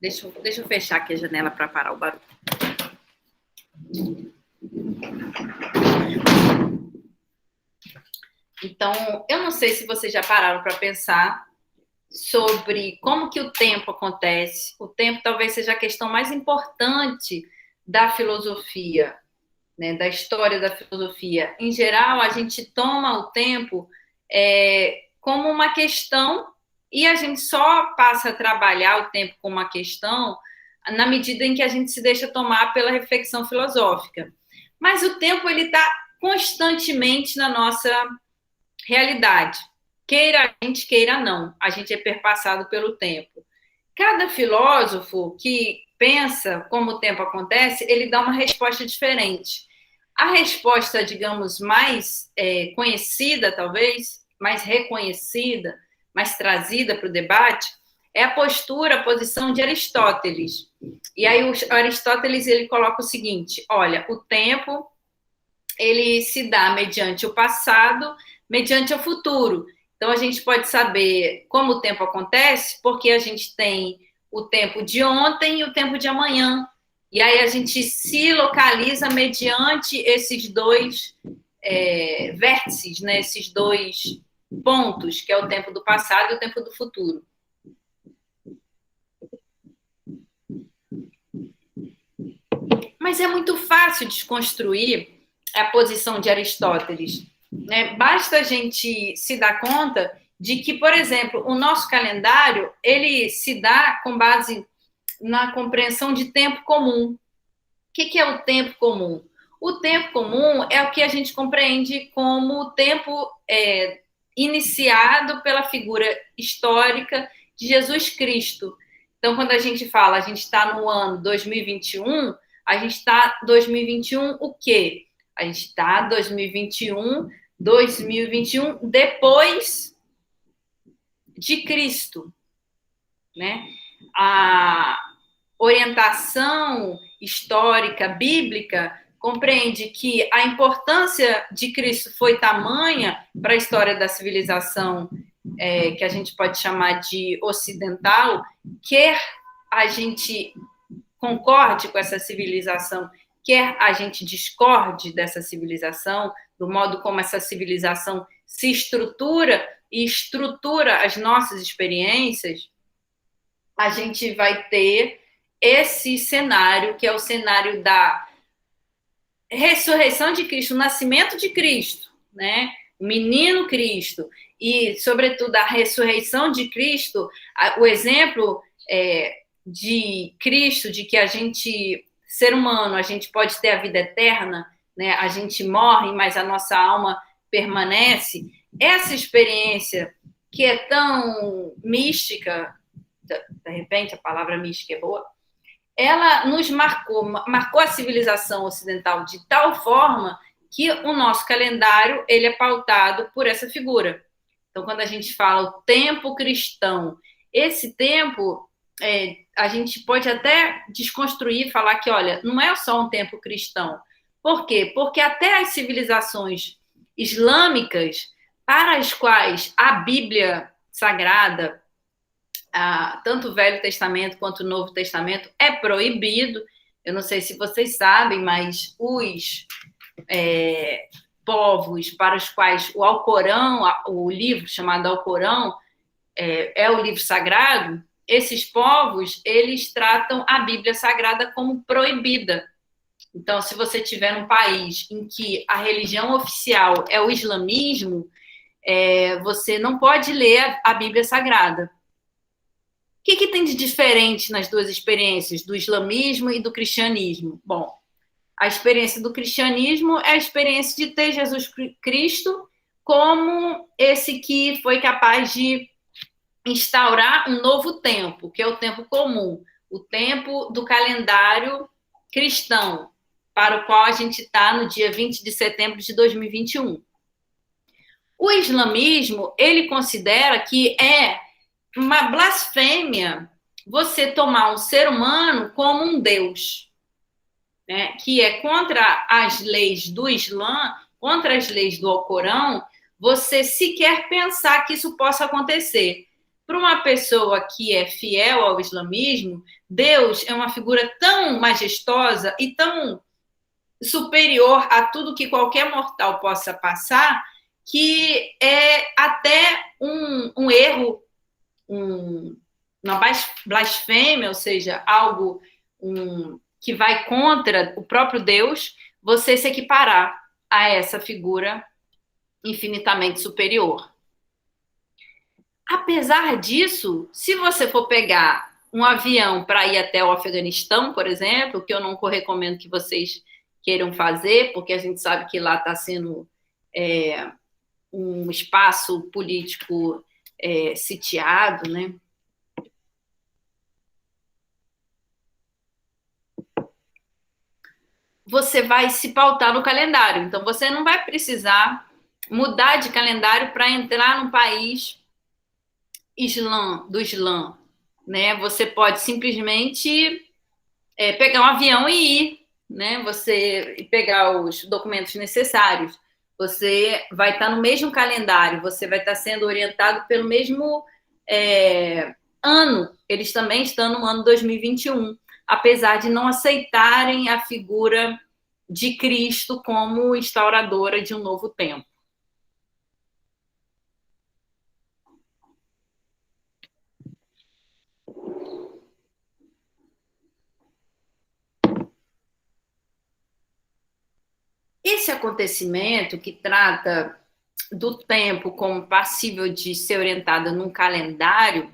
Deixa eu fechar aqui a janela para parar o barulho. Então, eu não sei se vocês já pararam para pensar sobre como que o tempo acontece. O tempo talvez seja a questão mais importante da filosofia, né, da história da filosofia. Em geral, a gente toma o tempo como uma questão e a gente só passa a trabalhar o tempo como uma questão na medida em que a gente se deixa tomar pela reflexão filosófica. Mas o tempo ele está constantemente na nossa realidade. Queira a gente, queira não, a gente é perpassado pelo tempo. Cada filósofo que pensa como o tempo acontece, ele dá uma resposta diferente. A resposta, digamos, mais conhecida, talvez, mais reconhecida, mais trazida para o debate, é a postura, a posição de Aristóteles. E aí o Aristóteles ele coloca o seguinte: olha, o tempo ele se dá mediante o passado, mediante o futuro. Então a gente pode saber como o tempo acontece, porque a gente tem o tempo de ontem e o tempo de amanhã. E aí a gente se localiza mediante esses dois vértices, né? Esses dois pontos, que é o tempo do passado e o tempo do futuro. Mas é muito fácil desconstruir a posição de Aristóteles, né? Basta a gente se dar conta de que, por exemplo, o nosso calendário ele se dá com base na compreensão de tempo comum. O que é o tempo comum? O tempo comum é o que a gente compreende como o tempo iniciado pela figura histórica de Jesus Cristo. Então, quando a gente fala, a gente está no ano 2021, a gente está 2021 o quê? A gente está 2021 depois de Cristo, né? A orientação histórica, bíblica, compreende que a importância de Cristo foi tamanha para a história da civilização, que a gente pode chamar de ocidental, quer a gente concorde com essa civilização, quer a gente discorde dessa civilização, do modo como essa civilização se estrutura e estrutura as nossas experiências, a gente vai ter esse cenário, que é o cenário da ressurreição de Cristo, o nascimento de Cristo, né? O menino Cristo, e, sobretudo, a ressurreição de Cristo, o exemplo de Cristo, de que a gente, ser humano, a gente pode ter a vida eterna, né? A gente morre, mas a nossa alma permanece. Essa experiência que é tão mística, de repente a palavra mística é boa, ela nos marcou a civilização ocidental de tal forma que o nosso calendário ele é pautado por essa figura. Então, quando a gente fala o tempo cristão, esse tempo a gente pode até desconstruir, falar que, olha, não é só um tempo cristão. Por quê? Porque até as civilizações islâmicas, para as quais a Bíblia Sagrada, tanto o Velho Testamento quanto o Novo Testamento, é proibido. Eu não sei se vocês sabem, mas os povos para os quais o Alcorão, o livro chamado Alcorão, é o livro sagrado, esses povos, eles tratam a Bíblia Sagrada como proibida. Então, se você tiver um país em que a religião oficial é o islamismo, você não pode ler a Bíblia Sagrada. O que tem de diferente nas duas experiências, do islamismo e do cristianismo? Bom, a experiência do cristianismo é a experiência de ter Jesus Cristo como esse que foi capaz de instaurar um novo tempo, que é o tempo comum, o tempo do calendário cristão, para o qual a gente está no dia 20 de setembro de 2021. O islamismo, ele considera que é uma blasfêmia você tomar um ser humano como um Deus, né? Que é contra as leis do Islã, contra as leis do Alcorão, você sequer pensar que isso possa acontecer. para uma pessoa que é fiel ao islamismo, Deus é uma figura tão majestosa e tão superior a tudo que qualquer mortal possa passar, que é até um erro, uma blasfêmia, ou seja, algo que vai contra o próprio Deus, você se equiparar a essa figura infinitamente superior. Apesar disso, se você for pegar um avião para ir até o Afeganistão, por exemplo, que eu não recomendo que vocês queiram fazer, porque a gente sabe que lá está sendo um espaço político sitiado, né? Você vai se pautar no calendário. Então, você não vai precisar mudar de calendário para entrar num país do Islã, né? Você pode simplesmente pegar um avião e ir, né? Você pegar os documentos necessários. Você vai estar no mesmo calendário, você vai estar sendo orientado pelo mesmo ano. Eles também estão no ano 2021, apesar de não aceitarem a figura de Cristo como instauradora de um novo tempo. Esse acontecimento que trata do tempo como passível de ser orientada num calendário,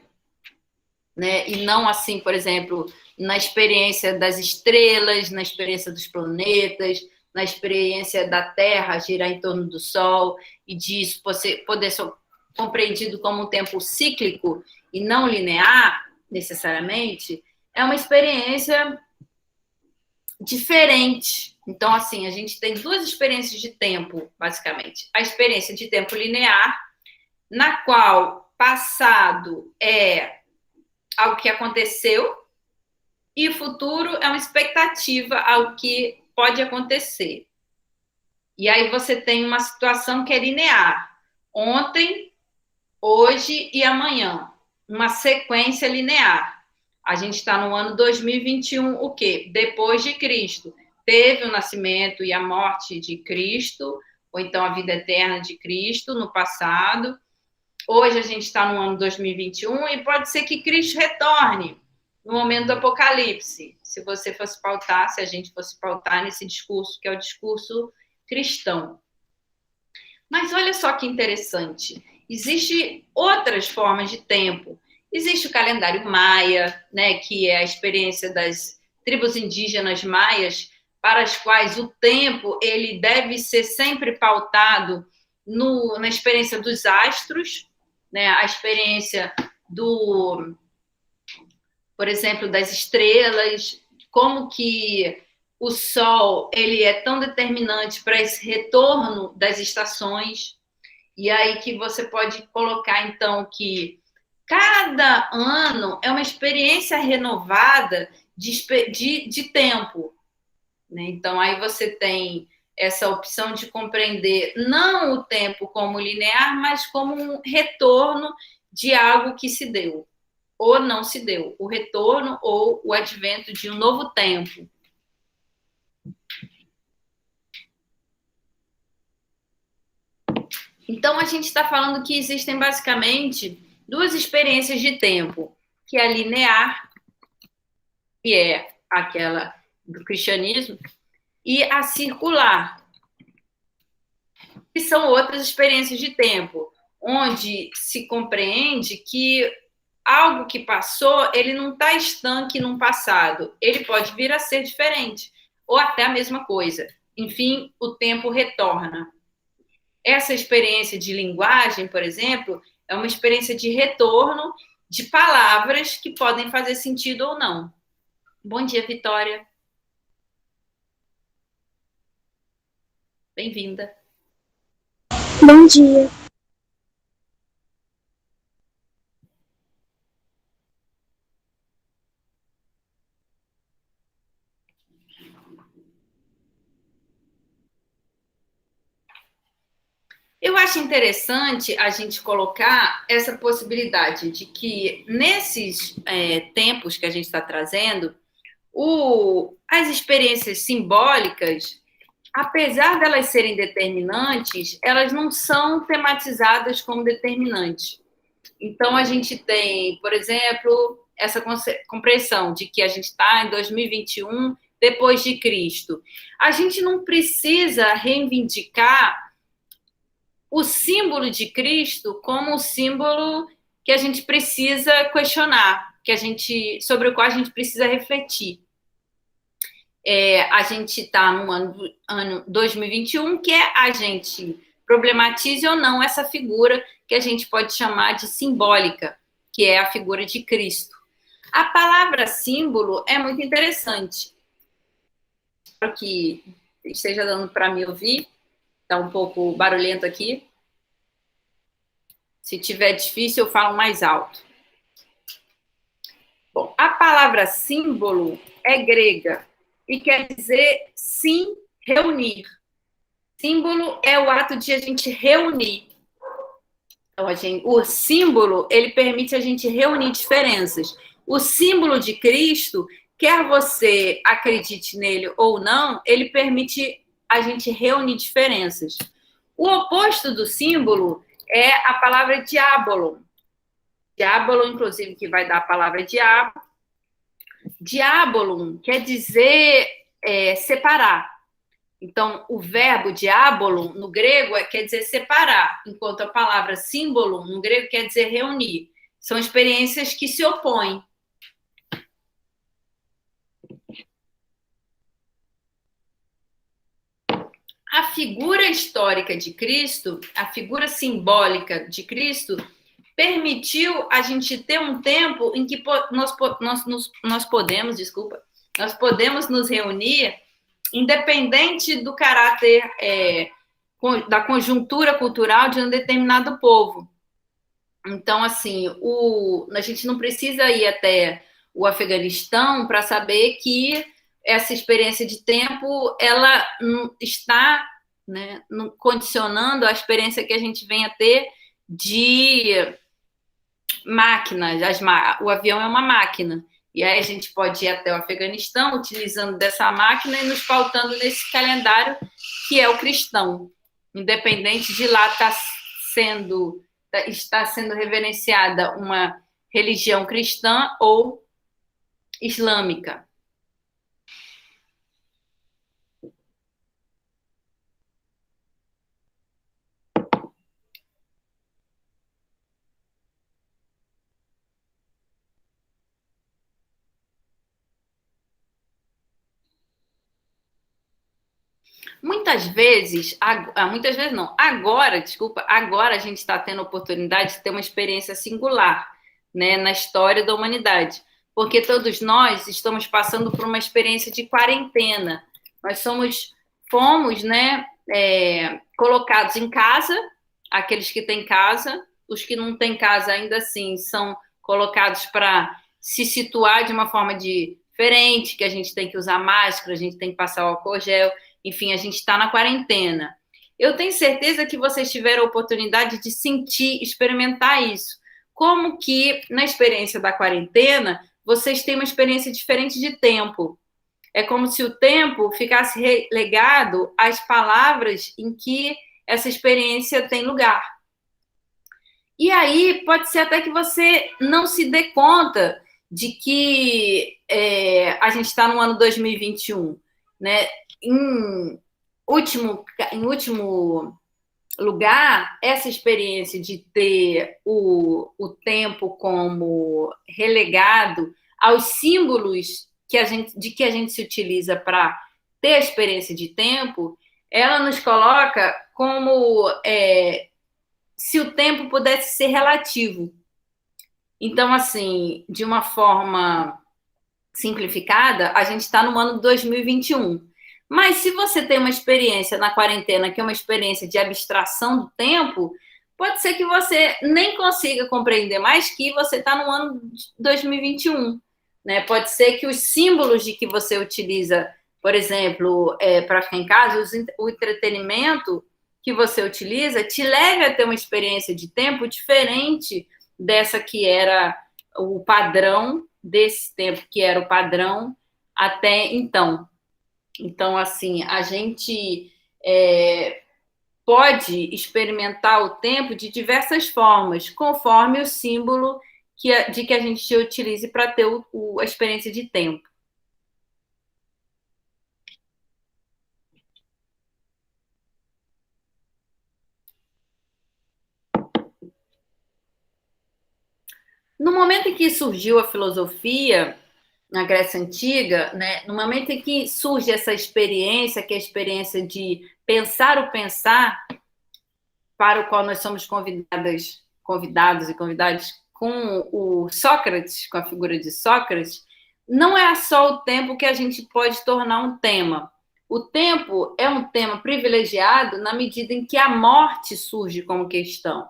né, e não assim, por exemplo, na experiência das estrelas, na experiência dos planetas, na experiência da Terra girar em torno do Sol, e disso poder ser compreendido como um tempo cíclico e não linear, necessariamente, é uma experiência diferente. Então, assim, a gente tem duas experiências de tempo, basicamente. A experiência de tempo linear, na qual passado é algo que aconteceu e o futuro é uma expectativa ao que pode acontecer. E aí você tem uma situação que é linear. Ontem, hoje e amanhã. Uma sequência linear. A gente está no ano 2021, o quê? Depois de Cristo. Teve o nascimento e a morte de Cristo, ou então a vida eterna de Cristo no passado. Hoje a gente está no ano 2021 e pode ser que Cristo retorne no momento do Apocalipse, se você fosse pautar, se a gente fosse pautar nesse discurso, que é o discurso cristão. Mas olha só que interessante, existem outras formas de tempo. Existe o calendário maia, né, que é a experiência das tribos indígenas maias, para as quais o tempo ele deve ser sempre pautado na experiência dos astros, né, a experiência por exemplo, das estrelas, como que o Sol ele é tão determinante para esse retorno das estações, e aí que você pode colocar, então, que cada ano é uma experiência renovada de tempo. Né? Então, aí você tem essa opção de compreender não o tempo como linear, mas como um retorno de algo que se deu ou não se deu, o retorno ou o advento de um novo tempo. Então, a gente está falando que existem basicamente duas experiências de tempo, que é a linear, que é aquela do cristianismo, e a circular, que são outras experiências de tempo, onde se compreende que algo que passou, ele não está estanque num passado, ele pode vir a ser diferente, ou até a mesma coisa. Enfim, o tempo retorna. Essa experiência de linguagem, por exemplo, é uma experiência de retorno de palavras que podem fazer sentido ou não. Bom dia, Vitória. Bem-vinda. Bom dia. Eu acho interessante a gente colocar essa possibilidade de que nesses tempos que a gente está trazendo, as experiências simbólicas, apesar delas serem determinantes, elas não são tematizadas como determinantes. Então, a gente tem, por exemplo, essa compreensão de que a gente está em 2021 depois de Cristo. A gente não precisa reivindicar o símbolo de Cristo como um símbolo que a gente precisa questionar, sobre o qual a gente precisa refletir. A gente está no ano 2021, que a gente problematize ou não essa figura que a gente pode chamar de simbólica, que é a figura de Cristo. A palavra símbolo é muito interessante. Espero que esteja dando para me ouvir. Está um pouco barulhento aqui. Se tiver difícil, eu falo mais alto. Bom, a palavra símbolo é grega e quer dizer sim, reunir. Símbolo é o ato de a gente reunir. Então, o símbolo, ele permite a gente reunir diferenças. O símbolo de Cristo, quer você acredite nele ou não, ele permite a gente reunir diferenças. O oposto do símbolo é a palavra diabolon. Diabolon, inclusive, que vai dar a palavra diabo. Diabolon quer dizer separar. Então, o verbo diabolon, no grego, quer dizer separar, enquanto a palavra símbolo, no grego, quer dizer reunir. São experiências que se opõem. A figura histórica de Cristo, a figura simbólica de Cristo, permitiu a gente ter um tempo em que nós podemos nos reunir independente do caráter da conjuntura cultural de um determinado povo. Então, assim, a gente não precisa ir até o Afeganistão para saber que essa experiência de tempo ela está, né, condicionando a experiência que a gente vem a ter de máquinas. O avião é uma máquina. E aí a gente pode ir até o Afeganistão utilizando dessa máquina e nos pautando nesse calendário que é o cristão. Independente de lá está sendo reverenciada uma religião cristã ou islâmica. Muitas vezes não, agora a gente está tendo a oportunidade de ter uma experiência singular, né, na história da humanidade, porque todos nós estamos passando por uma experiência de quarentena. Nós fomos, né, colocados em casa, aqueles que têm casa, os que não têm casa ainda assim são colocados para se situar de uma forma diferente, que a gente tem que usar máscara, a gente tem que passar o álcool gel. Enfim, a gente está na quarentena. Eu tenho certeza que vocês tiveram a oportunidade de sentir, experimentar isso. Como que, na experiência da quarentena, vocês têm uma experiência diferente de tempo. É como se o tempo ficasse relegado às palavras em que essa experiência tem lugar. E aí, pode ser até que você não se dê conta de que a gente está no ano 2021, né? Em último lugar, essa experiência de ter o tempo como relegado aos símbolos de que a gente se utiliza para ter a experiência de tempo, ela nos coloca como se o tempo pudesse ser relativo. Então, assim, de uma forma simplificada, a gente está no ano 2021. Mas se você tem uma experiência na quarentena, que é uma experiência de abstração do tempo, pode ser que você nem consiga compreender mais que você está no ano 2021. Né? Pode ser que os símbolos de que você utiliza, por exemplo, para ficar em casa, o entretenimento que você utiliza te leve a ter uma experiência de tempo diferente dessa que era o padrão, desse tempo que era o padrão até então. Então, assim, a gente pode experimentar o tempo de diversas formas, conforme o símbolo de que a gente utilize para ter a experiência de tempo. No momento em que surgiu a filosofia, na Grécia Antiga, né, no momento em que surge essa experiência, que é a experiência de pensar o pensar, para o qual nós somos convidados e convidadas com o Sócrates, com a figura de Sócrates, não é só o tempo que a gente pode tornar um tema. O tempo é um tema privilegiado na medida em que a morte surge como questão.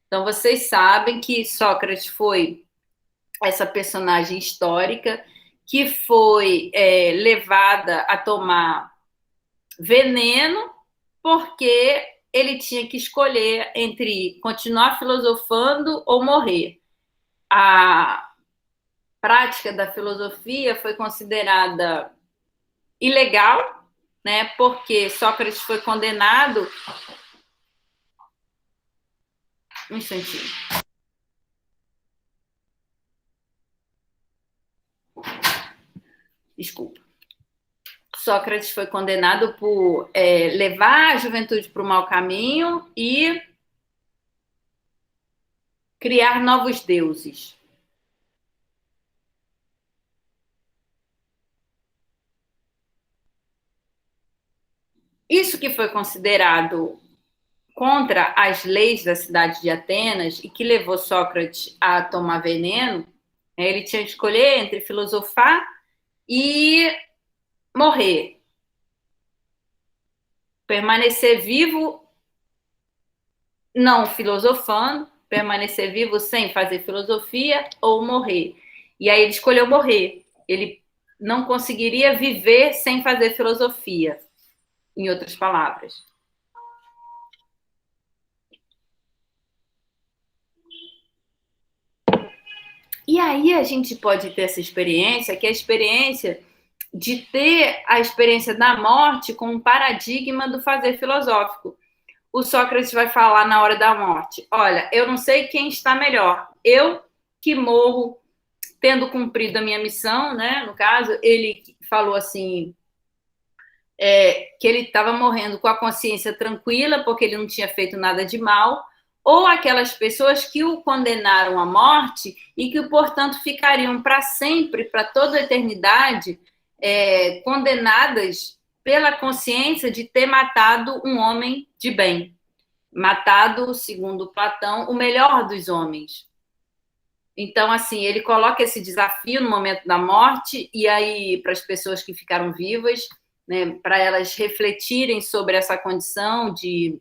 Então, vocês sabem que Sócrates foi essa personagem histórica que foi levada a tomar veneno porque ele tinha que escolher entre continuar filosofando ou morrer. A prática da filosofia foi considerada ilegal, né? Porque Sócrates foi condenado. Um instantinho. Desculpa. Sócrates foi condenado por levar a juventude para o mau caminho e criar novos deuses. Isso que foi considerado contra as leis da cidade de Atenas e que levou Sócrates a tomar veneno, ele tinha que escolher entre filosofar e morrer. Permanecer vivo não filosofando, permanecer vivo sem fazer filosofia ou morrer. E aí ele escolheu morrer. Ele não conseguiria viver sem fazer filosofia, em outras palavras. E aí a gente pode ter essa experiência, que é a experiência de ter a experiência da morte como um paradigma do fazer filosófico. O Sócrates vai falar na hora da morte: olha, eu não sei quem está melhor, eu que morro tendo cumprido a minha missão, né? No caso, ele falou assim, que ele estava morrendo com a consciência tranquila, porque ele não tinha feito nada de mal, ou aquelas pessoas que o condenaram à morte e que, portanto, ficariam para sempre, para toda a eternidade, condenadas pela consciência de ter matado um homem de bem. Matado, segundo Platão, o melhor dos homens. Então, assim, ele coloca esse desafio no momento da morte, e aí, para as pessoas que ficaram vivas, né, para elas refletirem sobre essa condição de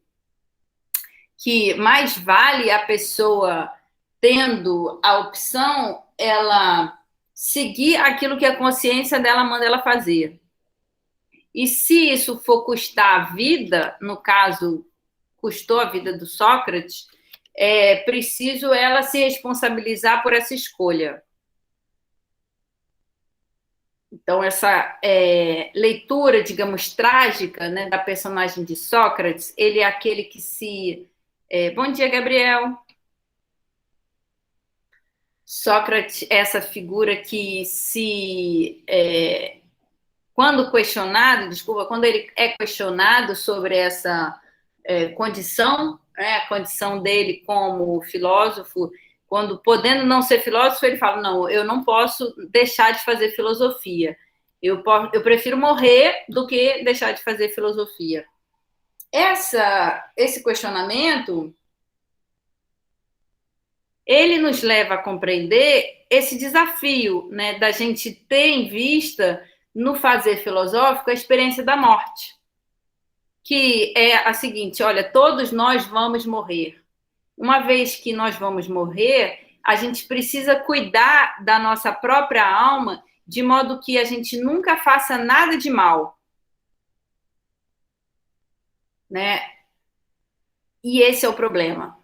que mais vale a pessoa tendo a opção, ela seguir aquilo que a consciência dela manda ela fazer. E se isso for custar a vida, no caso, custou a vida do Sócrates, é preciso ela se responsabilizar por essa escolha. Então, essa leitura, digamos, trágica, né, da personagem de Sócrates, ele é aquele que se... bom dia, Gabriel. Sócrates é essa figura que se... quando questionado, desculpa, quando ele é questionado sobre essa condição, né, a condição dele como filósofo, quando podendo não ser filósofo, ele fala, não, eu não posso deixar de fazer filosofia. Eu prefiro morrer do que deixar de fazer filosofia. Esse questionamento, ele nos leva a compreender esse desafio, né, da gente ter em vista, no fazer filosófico, a experiência da morte, que é a seguinte: olha, todos nós vamos morrer. Uma vez que nós vamos morrer, a gente precisa cuidar da nossa própria alma de modo que a gente nunca faça nada de mal, né? E esse é o problema.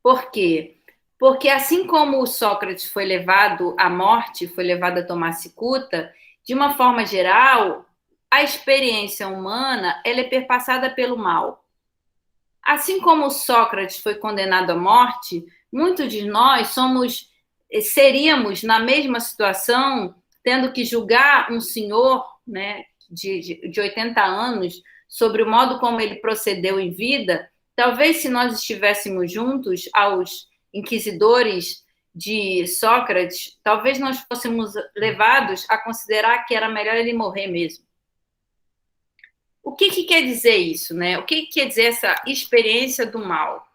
Por quê? Porque assim como o Sócrates foi levado à morte, foi levado a tomar cicuta, de uma forma geral, a experiência humana ela é perpassada pelo mal. Assim como Sócrates foi condenado à morte, muitos de nós seríamos na mesma situação, tendo que julgar um senhor, né, de 80 anos sobre o modo como ele procedeu em vida. Talvez se nós estivéssemos juntos aos inquisidores de Sócrates, talvez nós fôssemos levados a considerar que era melhor ele morrer mesmo. O que quer dizer isso, né? O que quer dizer essa experiência do mal?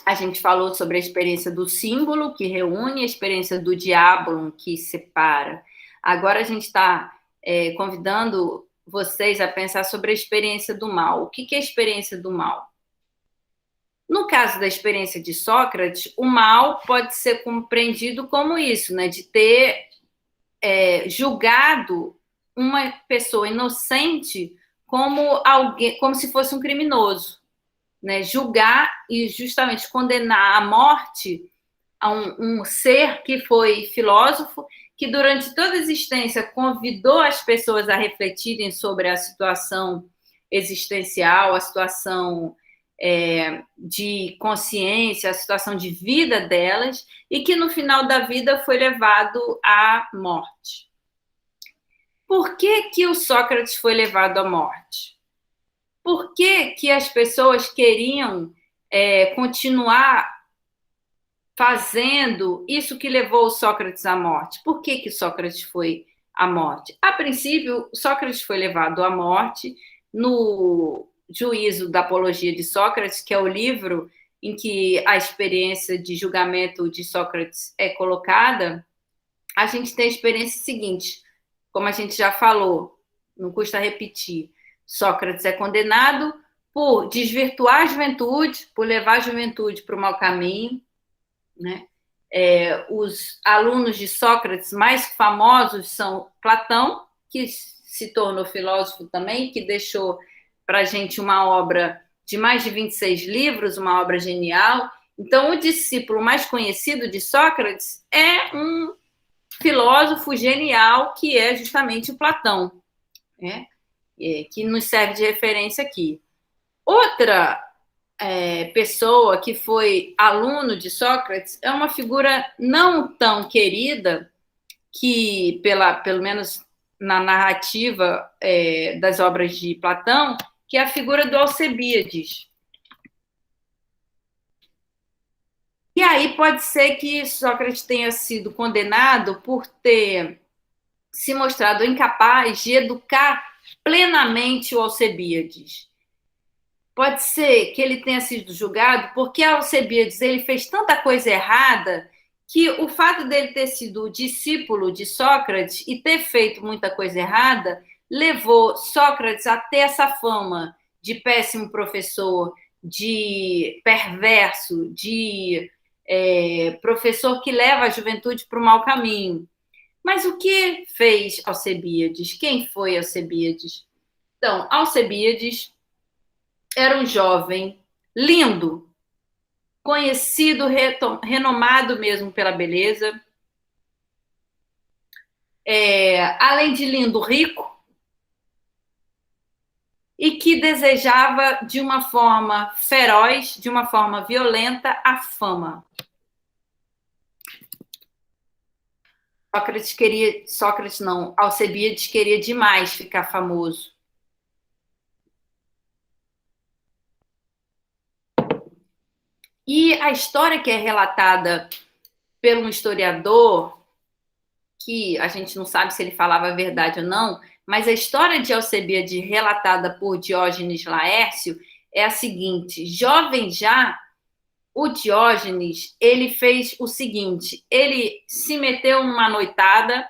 A gente falou sobre a experiência do símbolo, que reúne, a experiência do diabolon, que separa. Agora a gente está convidando vocês a pensar sobre a experiência do mal. O que é a experiência do mal? No caso da experiência de Sócrates, o mal pode ser compreendido como isso, né? De ter julgado uma pessoa inocente como alguém, como se fosse um criminoso. Né, julgar e justamente condenar à morte a um ser que foi filósofo, que durante toda a existência convidou as pessoas a refletirem sobre a situação existencial, a situação de consciência, a situação de vida delas, e que no final da vida foi levado à morte. Por que o Sócrates foi levado à morte? Por que as pessoas queriam continuar fazendo isso que levou o Sócrates à morte? Por que Sócrates foi à morte? A princípio, Sócrates foi levado à morte no Juízo da Apologia de Sócrates, que é o livro em que a experiência de julgamento de Sócrates é colocada. A gente tem a experiência seguinte, como a gente já falou, não custa repetir. Sócrates é condenado por desvirtuar a juventude, por levar a juventude para o mau caminho, né? Os alunos de Sócrates mais famosos são Platão, que se tornou filósofo também, que deixou para a gente uma obra de mais de 26 livros, uma obra genial. Então, o discípulo mais conhecido de Sócrates é um filósofo genial, que é justamente o Platão, né? Que nos serve de referência aqui. Outra pessoa que foi aluno de Sócrates é uma figura não tão querida, que, pelo menos na narrativa das obras de Platão, que é a figura do Alcebíades. E aí pode ser que Sócrates tenha sido condenado por ter se mostrado incapaz de educar plenamente o Alcebíades. Pode ser que ele tenha sido julgado porque Alcebíades ele fez tanta coisa errada que o fato dele ter sido discípulo de Sócrates e ter feito muita coisa errada levou Sócrates a ter essa fama de péssimo professor, de perverso, de professor que leva a juventude para o mau caminho. Mas o que fez Alcebíades? Quem foi Alcebíades? Então, Alcebíades era um jovem lindo, conhecido, renomado mesmo pela beleza. Além de lindo, rico, e que desejava de uma forma feroz, de uma forma violenta, a fama. Alcebíades queria demais ficar famoso. E a história que é relatada por um historiador, que a gente não sabe se ele falava a verdade ou não, mas a história de Alcebíades relatada por Diógenes Laércio é a seguinte: jovem já, o Diógenes, ele fez o seguinte, ele se meteu numa noitada,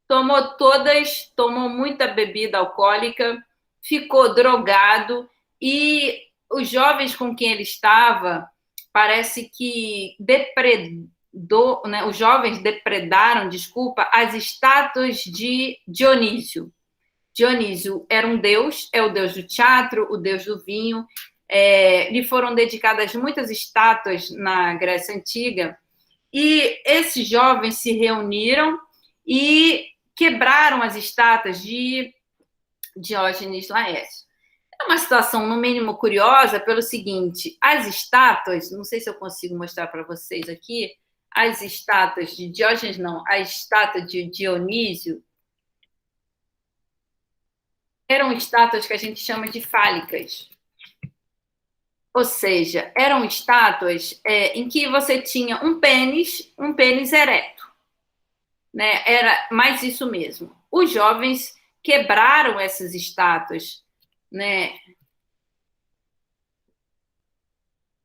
tomou muita bebida alcoólica, ficou drogado, e os jovens com quem ele estava parece que né, os jovens depredaram, desculpa, as estátuas de Dionísio. Dionísio era um deus, é o deus do teatro, o deus do vinho. Lhe foram dedicadas muitas estátuas na Grécia Antiga, e esses jovens se reuniram e quebraram as estátuas de Diógenes Laércio. É uma situação, no mínimo, curiosa pelo seguinte: as estátuas, não sei se eu consigo mostrar para vocês aqui, as estátuas de Diógenes, não, a estátua de Dionísio, eram estátuas que a gente chama de fálicas. Ou seja, eram estátuas em que você tinha um pênis ereto. Né? Era mais isso mesmo. Os jovens quebraram essas estátuas, né?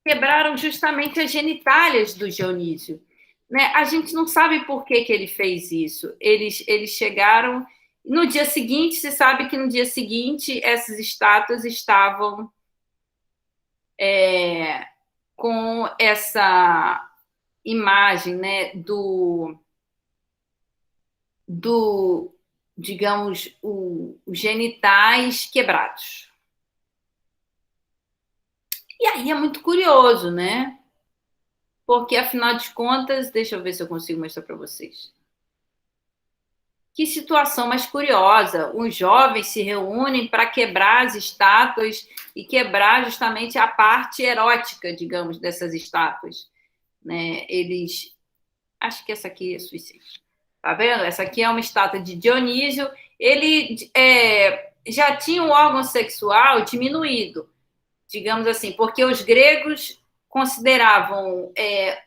Quebraram justamente as genitálias do Dionísio. Né? A gente não sabe por que ele fez isso. Eles chegaram... No dia seguinte, se sabe que no dia seguinte essas estátuas estavam com essa imagem, né, digamos, os genitais quebrados. E aí é muito curioso, né? Porque, afinal de contas, deixa eu ver se eu consigo mostrar para vocês. Que situação mais curiosa. Os jovens se reúnem para quebrar as estátuas e quebrar justamente a parte erótica, digamos, dessas estátuas. Né? Eles... Acho que essa aqui é suicídio. Tá vendo? Essa aqui é uma estátua de Dionísio. Ele já tinha um órgão sexual diminuído, digamos assim, porque os gregos consideravam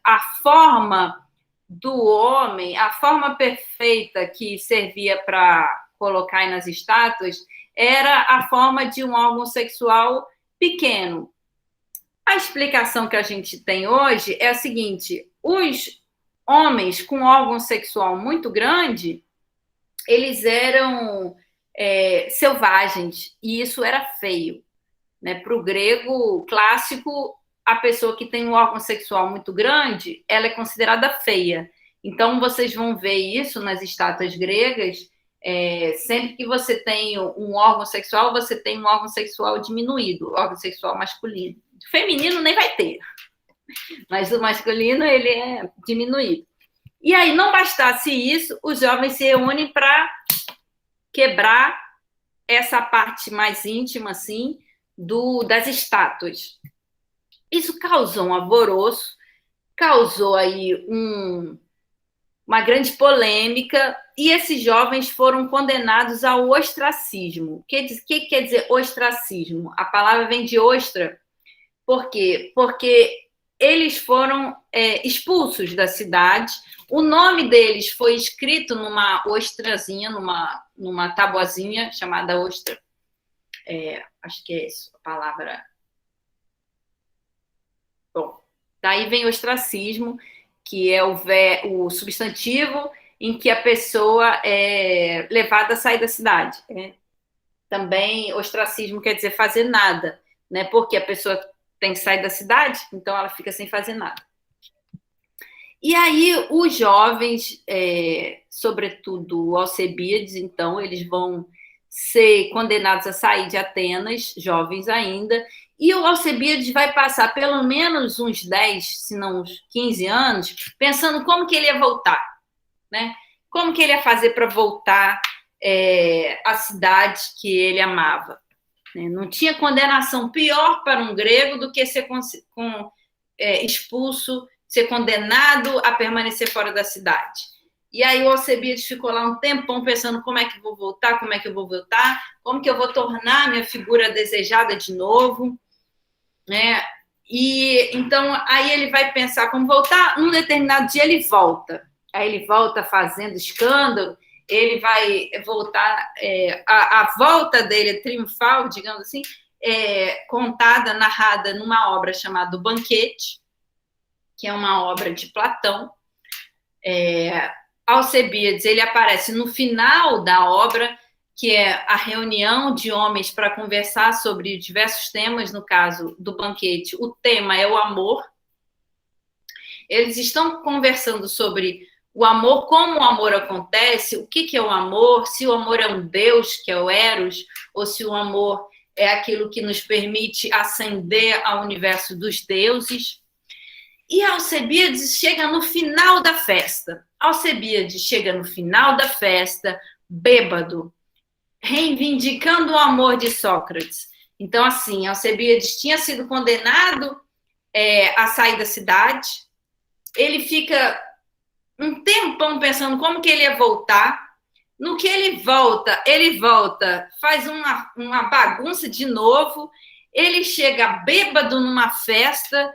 a forma do homem, a forma perfeita que servia para colocar aí nas estátuas, era a forma de um órgão sexual pequeno. A explicação que a gente tem hoje é a seguinte: os homens com órgão sexual muito grande, eles eram selvagens, e isso era feio. Né? Para o grego clássico, a pessoa que tem um órgão sexual muito grande, ela é considerada feia. Então, vocês vão ver isso nas estátuas gregas. Sempre que você tem um órgão sexual, você tem um órgão sexual diminuído, órgão sexual masculino. O feminino nem vai ter, mas o masculino ele é diminuído. E aí, não bastasse isso, os jovens se reúnem para quebrar essa parte mais íntima, assim, das estátuas. Isso causou um alvoroço, causou aí uma grande polêmica, e esses jovens foram condenados ao ostracismo. O que quer dizer ostracismo? A palavra vem de ostra. Por quê? Porque eles foram expulsos da cidade. O nome deles foi escrito numa ostrazinha, numa tabuazinha chamada ostra. Acho que é isso a palavra. Bom, daí vem ostracismo, que é o substantivo em que a pessoa é levada a sair da cidade. Também ostracismo quer dizer fazer nada, né? Porque a pessoa tem que sair da cidade, então ela fica sem fazer nada. E aí os jovens, sobretudo Alcebiades, então, eles vão ser condenados a sair de Atenas, jovens ainda, e o Alcebiades vai passar pelo menos uns 10, se não uns 15 anos, pensando como que ele ia voltar, né? Como que ele ia fazer para voltar à cidade que ele amava. Não tinha condenação pior para um grego do que ser expulso, ser condenado a permanecer fora da cidade. E aí o Alcebiades ficou lá um tempão pensando como é que eu vou voltar, como que eu vou tornar minha figura desejada de novo, né? E então aí ele vai pensar como voltar. Num determinado dia ele volta. Aí ele volta fazendo escândalo. Ele vai voltar. A volta dele triunfal, digamos assim, contada, narrada numa obra chamada O Banquete, que é uma obra de Platão. Alcebiades, ele aparece no final da obra, que é a reunião de homens para conversar sobre diversos temas. No caso do Banquete, o tema é o amor. Eles estão conversando sobre o amor, como o amor acontece, o que é o amor, se o amor é um Deus, que é o Eros, ou se o amor é aquilo que nos permite ascender ao universo dos deuses. E Alcebiades chega no final da festa. Alcebiades chega no final da festa, bêbado, reivindicando o amor de Sócrates. Então, assim, Alcebiades tinha sido condenado a sair da cidade. Ele fica um tempão pensando como que ele ia voltar. No que ele volta, faz uma bagunça de novo. Ele chega bêbado numa festa.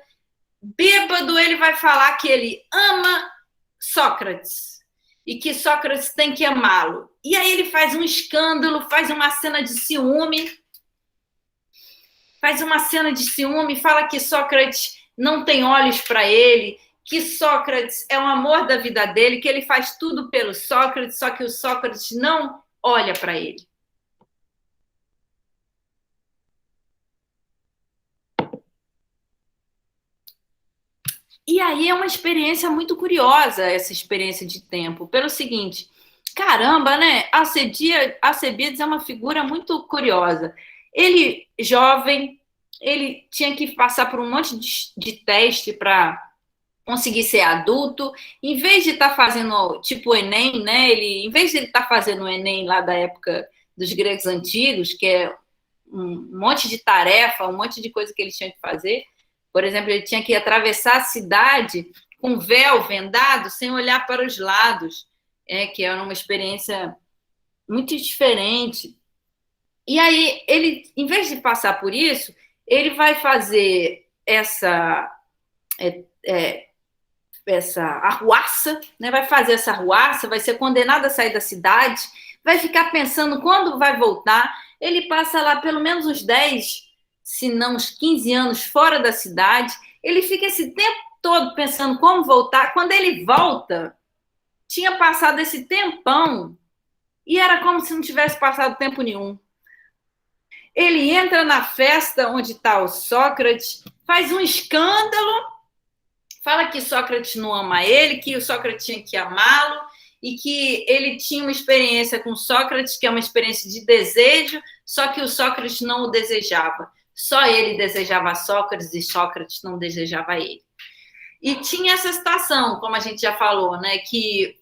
Bêbado, ele vai falar que ele ama Sócrates e que Sócrates tem que amá-lo. E aí ele faz um escândalo, faz uma cena de ciúme, fala que Sócrates não tem olhos para ele, que Sócrates é o amor da vida dele, que ele faz tudo pelo Sócrates, só que o Sócrates não olha para ele. E aí é uma experiência muito curiosa, essa experiência de tempo, pelo seguinte, caramba, né? Alcebiades é uma figura muito curiosa. Ele, jovem, ele tinha que passar por um monte de teste para conseguir ser adulto. Em vez de estar fazendo tipo o Enem, né? Em vez de ele estar fazendo o Enem lá da época dos gregos antigos, que é um monte de tarefa, um monte de coisa que ele tinha que fazer. Por exemplo, ele tinha que atravessar a cidade com véu vendado, sem olhar para os lados, que era uma experiência muito diferente. E aí, ele, em vez de passar por isso, ele vai fazer essa arruaça, né? Vai fazer essa arruaça, vai ser condenado a sair da cidade, vai ficar pensando quando vai voltar. Ele passa lá pelo menos uns 10, se não uns 15 anos fora da cidade. Ele fica esse tempo todo pensando como voltar. Quando ele volta, tinha passado esse tempão e era como se não tivesse passado tempo nenhum. Ele entra na festa onde está o Sócrates, faz um escândalo, fala que Sócrates não ama ele, que o Sócrates tinha que amá-lo e que ele tinha uma experiência com Sócrates, que é uma experiência de desejo, só que o Sócrates não o desejava. Só ele desejava Sócrates e Sócrates não desejava ele. E tinha essa situação, como a gente já falou, né, que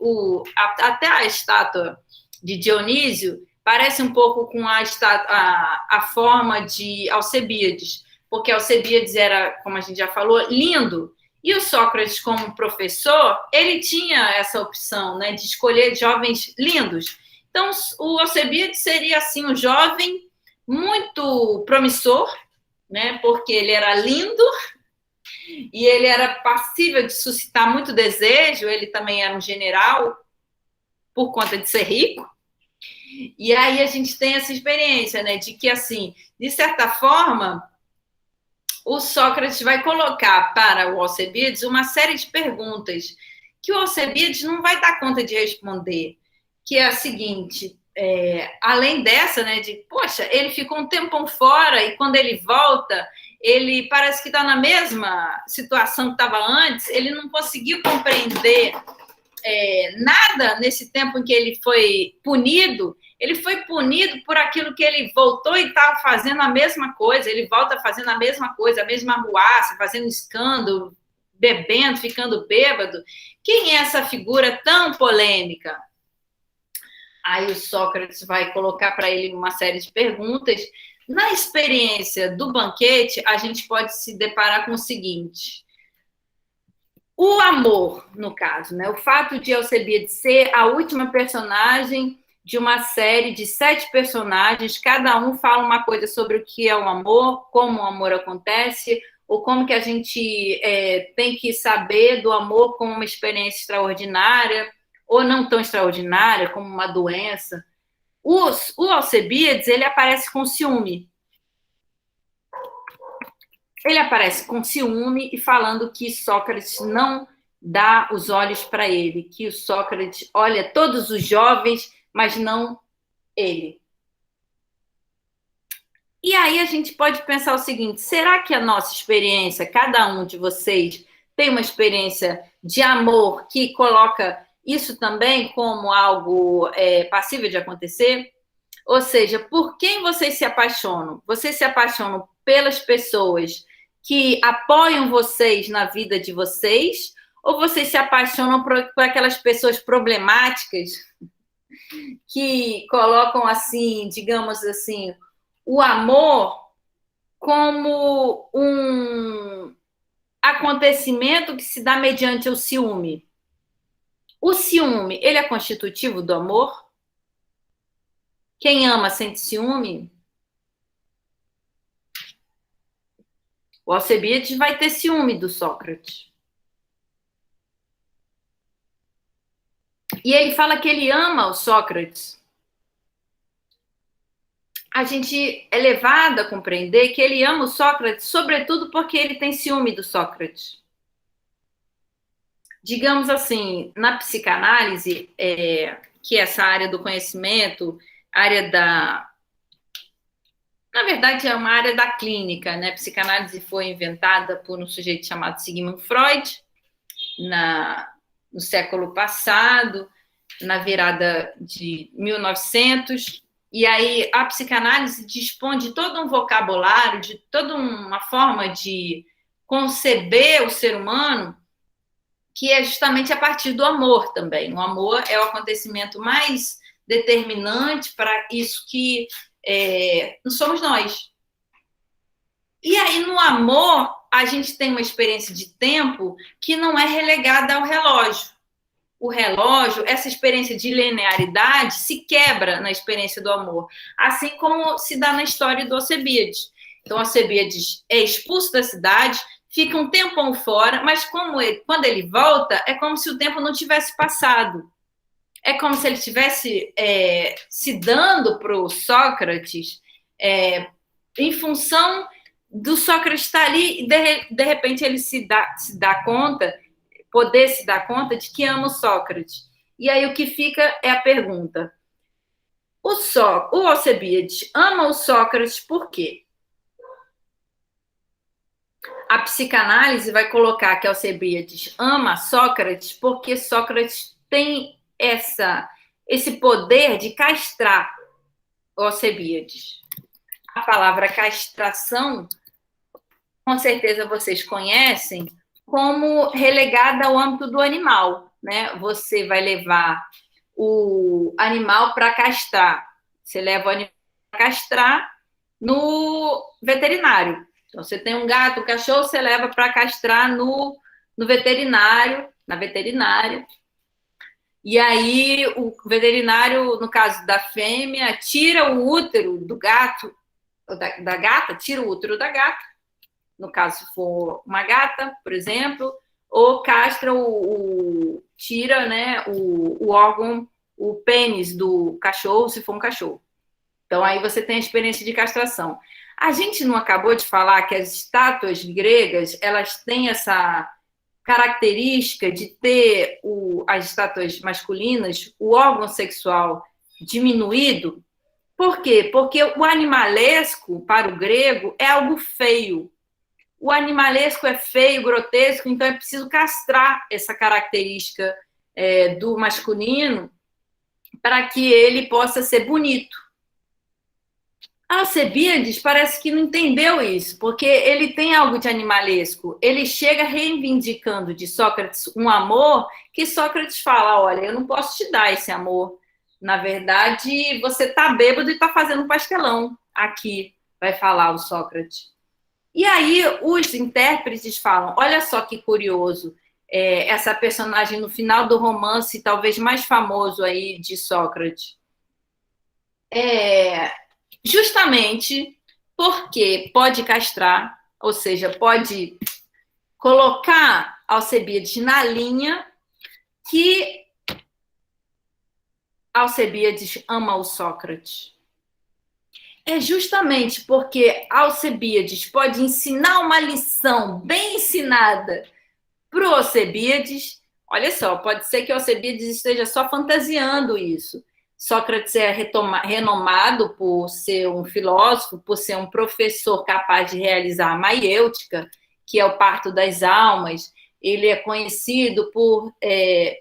até a estátua de Dionísio parece um pouco com a forma de Alcebiades, porque Alcebiades era, como a gente já falou, lindo. E o Sócrates, como professor, ele tinha essa opção, né, de escolher jovens lindos. Então, o Alcebiades seria, assim, um jovem muito promissor, né, porque ele era lindo e ele era passível de suscitar muito desejo. Ele também era um general por conta de ser rico. E aí a gente tem essa experiência, né, de que, assim, de certa forma, o Sócrates vai colocar para o Alcebiades uma série de perguntas que o Alcebiades não vai dar conta de responder, que é a seguinte, além dessa, né, de, poxa, ele ficou um tempão fora e quando ele volta, ele parece que está na mesma situação que estava antes, ele não conseguiu compreender nada nesse tempo em que ele foi punido. Ele foi punido por aquilo que ele voltou e estava fazendo a mesma coisa. Ele volta fazendo a mesma coisa, a mesma arruaça, fazendo escândalo, bebendo, ficando bêbado. Quem é essa figura tão polêmica? Aí o Sócrates vai colocar para ele uma série de perguntas. Na experiência do banquete, a gente pode se deparar com o seguinte: o amor, no caso, né? O fato de Alcebiades ser a última personagem de uma série de 7 personagens, cada um fala uma coisa sobre o que é o amor, como o amor acontece, ou como que a gente tem que saber do amor como uma experiência extraordinária, ou não tão extraordinária, como uma doença. O Alcebiades, ele aparece com ciúme. Ele aparece com ciúme e falando que Sócrates não dá os olhos para ele, que o Sócrates olha todos os jovens, mas não ele. E aí a gente pode pensar o seguinte: será que a nossa experiência, cada um de vocês, tem uma experiência de amor que coloca isso também como algo passível de acontecer? Ou seja, por quem vocês se apaixonam? Vocês se apaixonam pelas pessoas que apoiam vocês na vida de vocês? Ou vocês se apaixonam por aquelas pessoas problemáticas que colocam assim, digamos assim, o amor como um acontecimento que se dá mediante o ciúme? O ciúme, ele é constitutivo do amor? Quem ama sente ciúme? O Alcebiades vai ter ciúme do Sócrates. E ele fala que ele ama o Sócrates. A gente é levado a compreender que ele ama o Sócrates, sobretudo porque ele tem ciúme do Sócrates. Digamos assim, na psicanálise, que é essa área do conhecimento, área da... Na verdade, é uma área da clínica, né? A psicanálise foi inventada por um sujeito chamado Sigmund Freud, no século passado, na virada de 1900, e aí a psicanálise dispõe de todo um vocabulário, de toda uma forma de conceber o ser humano, que é justamente a partir do amor também. O amor é o acontecimento mais determinante para isso que somos nós. E aí, no amor, a gente tem uma experiência de tempo que não é relegada ao relógio. O relógio, essa experiência de linearidade, se quebra na experiência do amor, assim como se dá na história do Alcebiades. Então, Alcebiades é expulso da cidade, fica um tempão fora, mas quando ele volta, é como se o tempo não tivesse passado. É como se ele estivesse se dando para o Sócrates em função do Sócrates estar ali, e de repente ele se dá conta, poder se dar conta de que ama o Sócrates. E aí o que fica é a pergunta: o Alcebiades ama o Sócrates por quê? A psicanálise vai colocar que Alcebiades ama Sócrates porque Sócrates tem esse poder de castrar o Alcebiades. A palavra castração, com certeza vocês conhecem, como relegada ao âmbito do animal, né? Você vai levar o animal para castrar. Você leva o animal para castrar no veterinário. Então, você tem um gato, um cachorro, você leva para castrar no veterinário, na veterinária. E aí, o veterinário, no caso da fêmea, tira o útero do gato, da gata, tira o útero da gata, no caso, se for uma gata, por exemplo, ou castra tira, né, o órgão, o pênis do cachorro, se for um cachorro. Então, aí você tem a experiência de castração. A gente não acabou de falar que as estátuas gregas, elas têm essa característica de ter as estátuas masculinas, o órgão sexual diminuído? Por quê? Porque o animalesco, para o grego, é algo feio. O animalesco é feio, grotesco, então é preciso castrar essa característica do masculino para que ele possa ser bonito. Alcebiades parece que não entendeu isso, porque ele tem algo de animalesco. Ele chega reivindicando de Sócrates um amor que Sócrates fala: olha, eu não posso te dar esse amor. Na verdade, você está bêbado e está fazendo um pastelão aqui, vai falar o Sócrates. E aí os intérpretes falam: olha só que curioso, essa personagem no final do romance, talvez mais famoso aí de Sócrates. Justamente porque pode castrar, ou seja, pode colocar Alcebiades na linha que Alcebiades ama o Sócrates. É justamente porque Alcebiades pode ensinar uma lição bem ensinada para o Alcebiades. Olha só, pode ser que o Alcebiades esteja só fantasiando isso. Sócrates é renomado por ser um filósofo, por ser um professor capaz de realizar a maiêutica, que é o parto das almas, ele é conhecido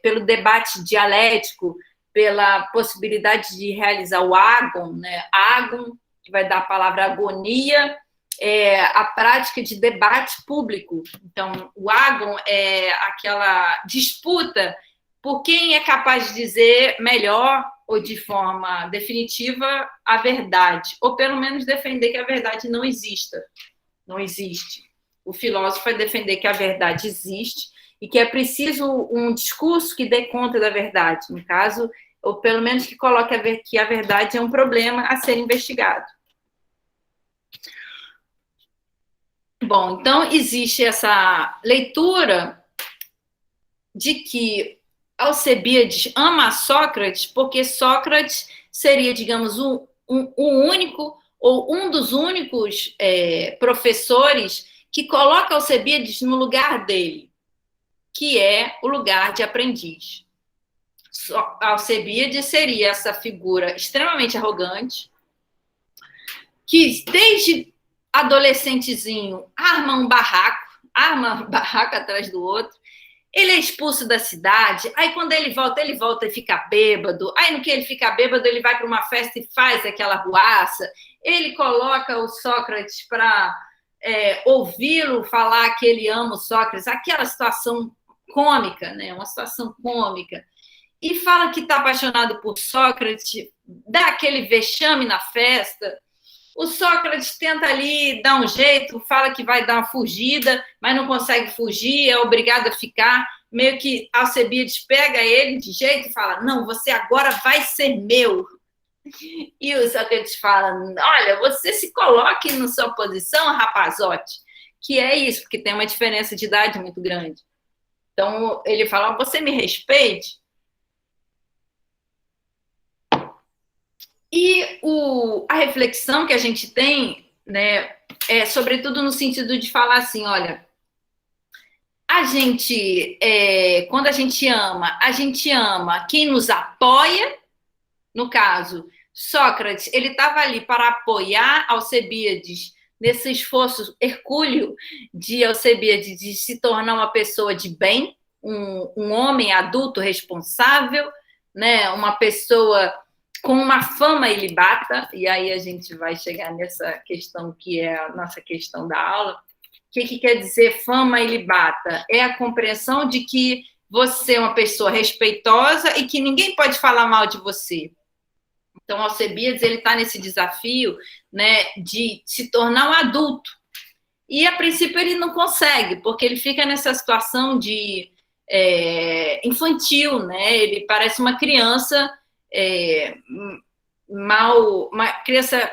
pelo debate dialético, pela possibilidade de realizar o agon, né? Agon, que vai dar a palavra agonia, é a prática de debate público. Então, o agon é aquela disputa por quem é capaz de dizer melhor ou de forma definitiva a verdade, ou pelo menos defender que a verdade não exista. Não existe. O filósofo vai defender que a verdade existe e que é preciso um discurso que dê conta da verdade, no caso, ou pelo menos que coloque que a verdade é um problema a ser investigado. Bom, então existe essa leitura de que Alcebiades ama Sócrates porque Sócrates seria, digamos, o único ou um dos únicos professores que coloca Alcebiades no lugar dele, que é o lugar de aprendiz. Alcebiades seria essa figura extremamente arrogante, que desde adolescentezinho arma um barraco atrás do outro. Ele é expulso da cidade, aí quando ele volta e fica bêbado, aí no que ele fica bêbado, ele vai para uma festa e faz aquela ruaça, ele coloca o Sócrates para ouvi-lo falar que ele ama o Sócrates, aquela situação cômica, né? Uma situação cômica, e fala que está apaixonado por Sócrates, dá aquele vexame na festa. O Sócrates tenta ali dar um jeito, fala que vai dar uma fugida, mas não consegue fugir, é obrigado a ficar. Meio que Alcebiades pega ele de jeito e fala: não, você agora vai ser meu. E o Sócrates fala: olha, você se coloque na sua posição, rapazote, que é isso, porque tem uma diferença de idade muito grande. Então ele fala: você me respeite. E a reflexão que a gente tem, né, é sobretudo no sentido de falar assim, olha, a gente, quando a gente ama quem nos apoia. No caso, Sócrates, ele estava ali para apoiar Alcebiades nesse esforço hercúleo de Alcebiades de se tornar uma pessoa de bem, um homem adulto responsável, né, uma pessoa com uma fama ilibata, e aí a gente vai chegar nessa questão que é a nossa questão da aula. O que quer dizer fama ilibata? É a compreensão de que você é uma pessoa respeitosa e que ninguém pode falar mal de você. Então, Alcebiades, ele está nesse desafio, né, de se tornar um adulto. E, a princípio, ele não consegue, porque ele fica nessa situação de infantil, né? Ele parece uma criança uma criança,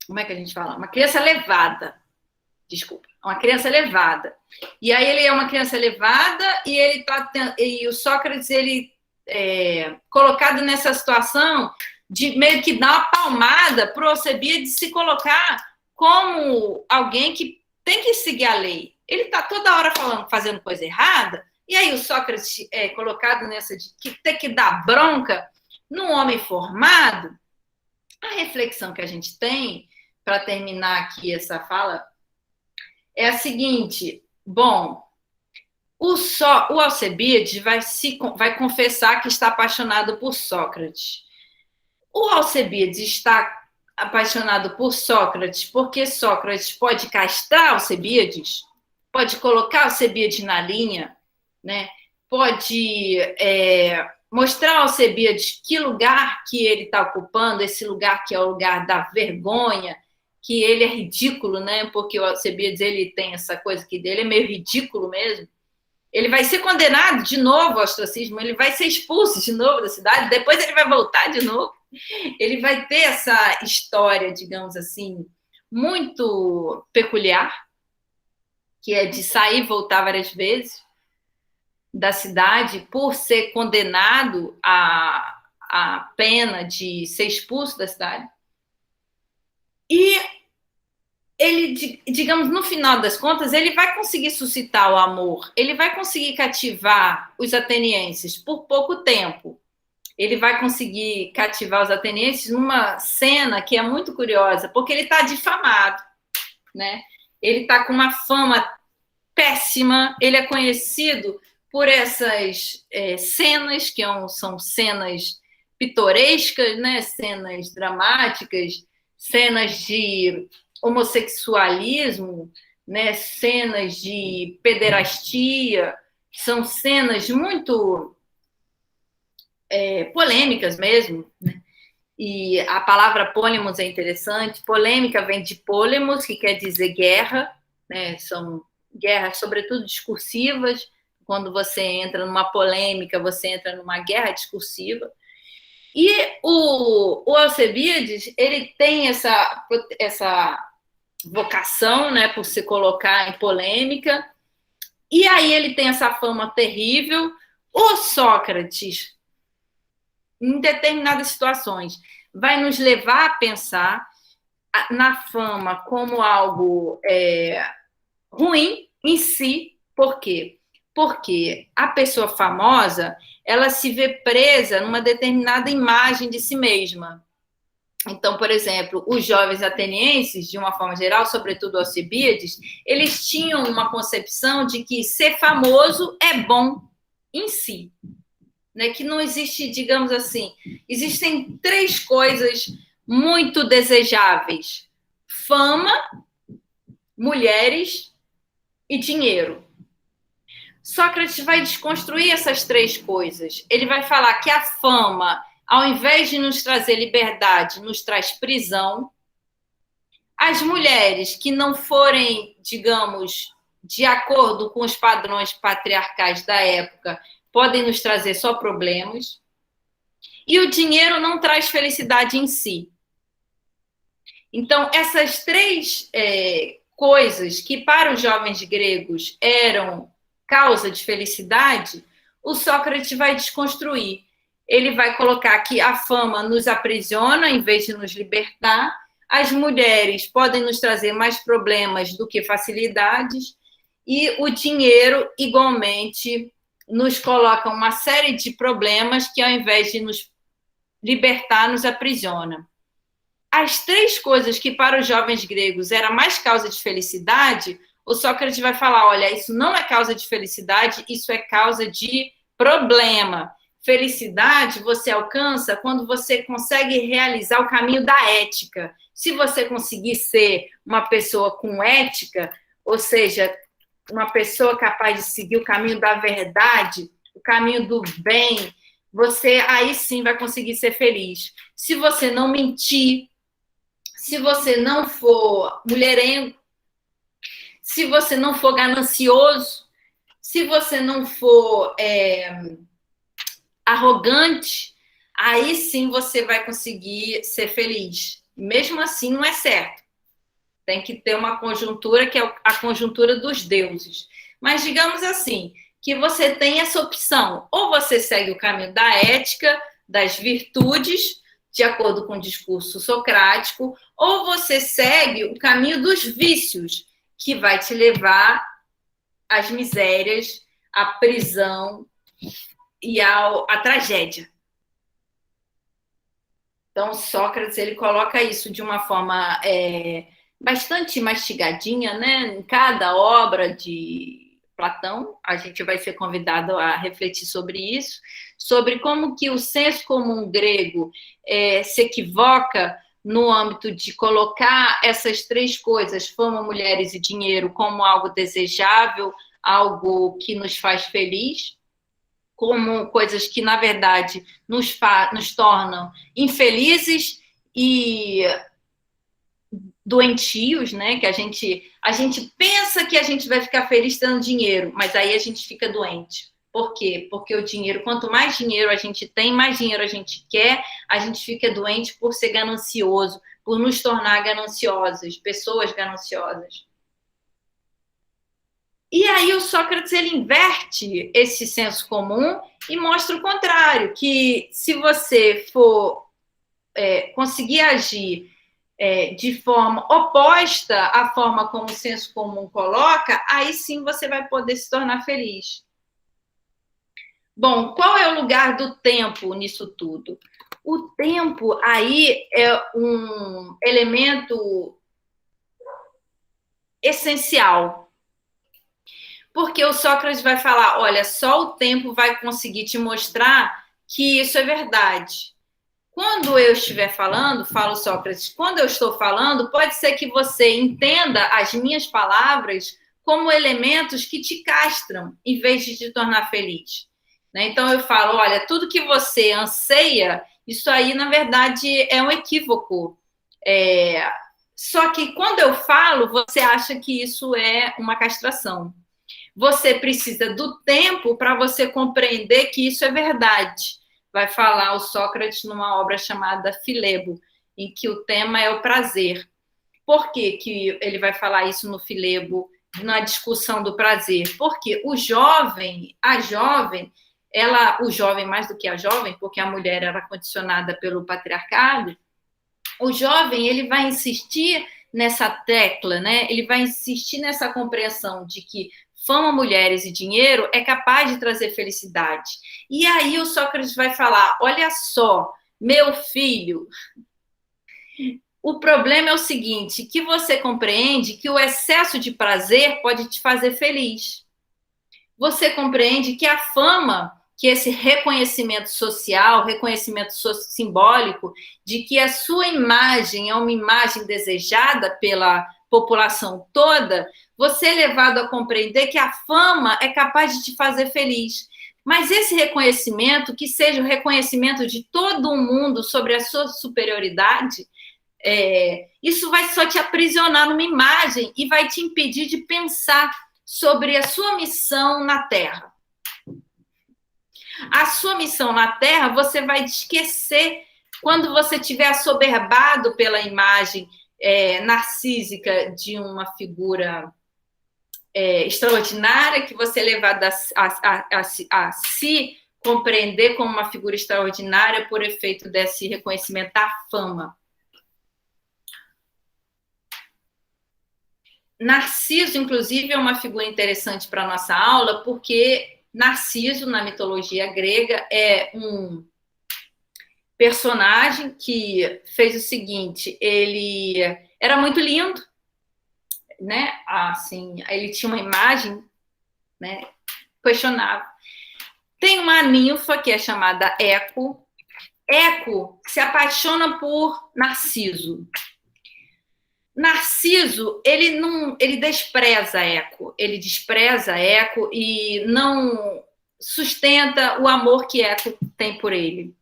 como é que a gente fala? Uma criança levada, desculpa, uma criança levada. E aí ele é uma criança levada e o Sócrates, ele colocado nessa situação de meio que dar uma palmada para o Alcebiades se colocar como alguém que tem que seguir a lei. Ele está toda hora fazendo coisa errada, e aí o Sócrates é colocado nessa de que ter que dar bronca num homem formado. A reflexão que a gente tem, para terminar aqui essa fala, é a seguinte: bom, o Alcebiades vai confessar que está apaixonado por Sócrates. O Alcebiades está apaixonado por Sócrates porque Sócrates pode castrar Alcebiades, pode colocar Alcebiades na linha, né? Pode mostrar ao Alcebiades que lugar que ele está ocupando, esse lugar que é o lugar da vergonha, que ele é ridículo, né? Porque o Alcebiades, ele tem essa coisa que dele é meio ridículo mesmo. Ele vai ser condenado de novo ao ostracismo, ele vai ser expulso de novo da cidade, depois ele vai voltar de novo. Ele vai ter essa história, digamos assim, muito peculiar, que é de sair e voltar várias vezes da cidade por ser condenado à pena de ser expulso da cidade. E ele, digamos, no final das contas, ele vai conseguir suscitar o amor, ele vai conseguir cativar os atenienses por pouco tempo. Ele vai conseguir cativar os atenienses numa cena que é muito curiosa, porque ele está difamado, né? Ele está com uma fama péssima. Ele é conhecido por essas cenas que são cenas pitorescas, né? Cenas dramáticas, cenas de homossexualismo, né? Cenas de pederastia, são cenas muito polêmicas mesmo, né? E a palavra polemos é interessante. Polêmica vem de polemos, que quer dizer guerra, né? São guerras, sobretudo discursivas. Quando você entra numa polêmica, você entra numa guerra discursiva. E o Alcebiades, ele tem essa vocação, né, por se colocar em polêmica, e aí ele tem essa fama terrível. O Sócrates, em determinadas situações, vai nos levar a pensar na fama como algo ruim em si. Por quê? Porque a pessoa famosa, ela se vê presa numa determinada imagem de si mesma. Então, por exemplo, os jovens atenienses, de uma forma geral, sobretudo Alcibíades, eles tinham uma concepção de que ser famoso é bom em si, né? Que não existe, digamos assim, existem 3 coisas muito desejáveis: fama, mulheres e dinheiro. Sócrates vai desconstruir essas 3 coisas. Ele vai falar que a fama, ao invés de nos trazer liberdade, nos traz prisão. As mulheres que não forem, digamos, de acordo com os padrões patriarcais da época, podem nos trazer só problemas. E o dinheiro não traz felicidade em si. Então, essas 3 coisas que para os jovens gregos eram causa de felicidade, o Sócrates vai desconstruir. Ele vai colocar que a fama nos aprisiona em vez de nos libertar, as mulheres podem nos trazer mais problemas do que facilidades, e o dinheiro, igualmente, nos coloca uma série de problemas que, ao invés de nos libertar, nos aprisiona. As 3 coisas que para os jovens gregos era mais causa de felicidade, o Sócrates vai falar: olha, isso não é causa de felicidade, isso é causa de problema. Felicidade você alcança quando você consegue realizar o caminho da ética. Se você conseguir ser uma pessoa com ética, ou seja, uma pessoa capaz de seguir o caminho da verdade, o caminho do bem, você aí sim vai conseguir ser feliz. Se você não mentir, se você não for mulherengo, se você não for ganancioso, se você não for arrogante, aí sim você vai conseguir ser feliz. Mesmo assim, não é certo. Tem que ter uma conjuntura que é a conjuntura dos deuses. Mas digamos assim, que você tem essa opção. Ou você segue o caminho da ética, das virtudes, de acordo com o discurso socrático, ou você segue o caminho dos vícios, que vai te levar às misérias, à prisão e à tragédia. Então, Sócrates, ele coloca isso de uma forma bastante mastigadinha, né? Em cada obra de Platão, a gente vai ser convidado a refletir sobre isso, sobre como que o senso comum grego se equivoca no âmbito de colocar essas 3 coisas, fama, mulheres e dinheiro, como algo desejável, algo que nos faz feliz, como coisas que, na verdade, nos tornam infelizes e doentios, né? Que a gente pensa que a gente vai ficar feliz tendo dinheiro, mas aí a gente fica doente. Por quê? Porque o dinheiro, quanto mais dinheiro a gente tem, mais dinheiro a gente quer, a gente fica doente por ser ganancioso, por nos tornar gananciosas, pessoas gananciosas. E aí o Sócrates, ele inverte esse senso comum e mostra o contrário, que se você for conseguir agir de forma oposta à forma como o senso comum coloca, aí sim você vai poder se tornar feliz. Bom, qual é o lugar do tempo nisso tudo? O tempo aí é um elemento essencial. Porque o Sócrates vai falar, olha, só o tempo vai conseguir te mostrar que isso é verdade. Quando eu estiver falando, fala o Sócrates, quando eu estou falando, pode ser que você entenda as minhas palavras como elementos que te castram, em vez de te tornar feliz. Então eu falo, olha, tudo que você anseia, isso aí, na verdade, é um equívoco. Só que quando eu falo, você acha que isso é uma castração. Você precisa do tempo para você compreender que isso é verdade. Vai falar o Sócrates numa obra chamada Filebo, em que o tema é o prazer. Por que ele vai falar isso no Filebo, na discussão do prazer? Porque o jovem, a jovem, o jovem mais do que a jovem, porque a mulher era condicionada pelo patriarcado, o jovem ele vai insistir nessa tecla, né? Ele vai insistir nessa compreensão de que fama, mulheres e dinheiro é capaz de trazer felicidade. E aí o Sócrates vai falar, olha só, meu filho, o problema é o seguinte, que você compreende que o excesso de prazer pode te fazer feliz. Você compreende que a fama, que esse reconhecimento social, reconhecimento simbólico, de que a sua imagem é uma imagem desejada pela população toda, você é levado a compreender que a fama é capaz de te fazer feliz. Mas esse reconhecimento, que seja o reconhecimento de todo mundo sobre a sua superioridade, isso vai só te aprisionar numa imagem e vai te impedir de pensar sobre a sua missão na Terra. A sua missão na Terra você vai esquecer quando você estiver assoberbado pela imagem narcísica de uma figura extraordinária, que você é levado a se compreender como uma figura extraordinária por efeito desse reconhecimento da fama. Narciso, inclusive, é uma figura interessante para a nossa aula, porque Narciso, na mitologia grega, é um personagem que fez o seguinte, ele era muito lindo, né? Assim, ele tinha uma imagem, né, questionável. Tem uma ninfa que é chamada Eco. Eco se apaixona por Narciso. Narciso, ele despreza Eco, ele despreza Eco e não sustenta o amor que Eco tem por ele.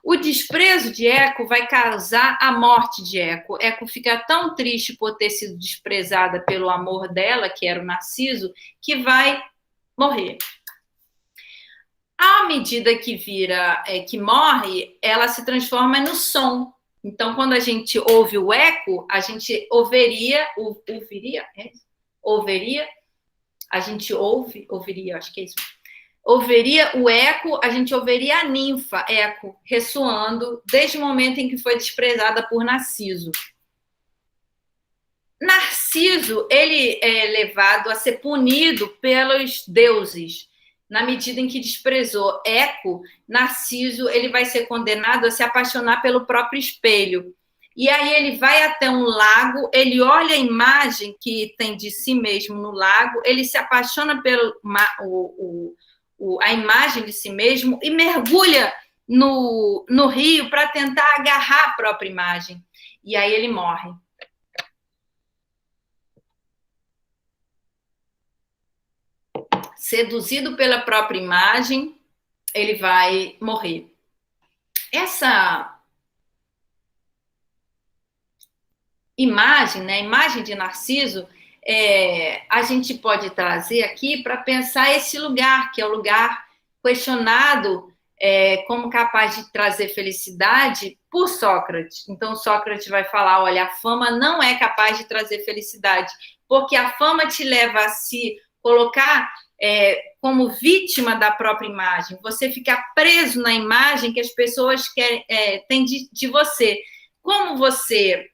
O desprezo de Eco vai causar a morte de Eco. Eco fica tão triste por ter sido desprezada pelo amor dela, que era o Narciso, que vai morrer. À medida que que morre, ela se transforma no som. Então, quando a gente ouve o eco, a gente ouviria, a gente ouviria, acho que é isso. Ouviria o eco, a gente ouviria a ninfa, Eco, ressoando desde o momento em que foi desprezada por Narciso. Narciso, ele é levado a ser punido pelos deuses. Na medida em que desprezou Eco, Narciso ele vai ser condenado a se apaixonar pelo próprio espelho. E aí ele vai até um lago, ele olha a imagem que tem de si mesmo no lago, ele se apaixona pela a imagem de si mesmo e mergulha no rio para tentar agarrar a própria imagem. E aí ele morre. Seduzido pela própria imagem, ele vai morrer. Essa imagem, né, a imagem de Narciso, a gente pode trazer aqui para pensar esse lugar, que é o lugar questionado como capaz de trazer felicidade por Sócrates. Então, Sócrates vai falar, olha, a fama não é capaz de trazer felicidade, porque a fama te leva a se colocar como vítima da própria imagem. Você fica preso na imagem que as pessoas têm de você. Como você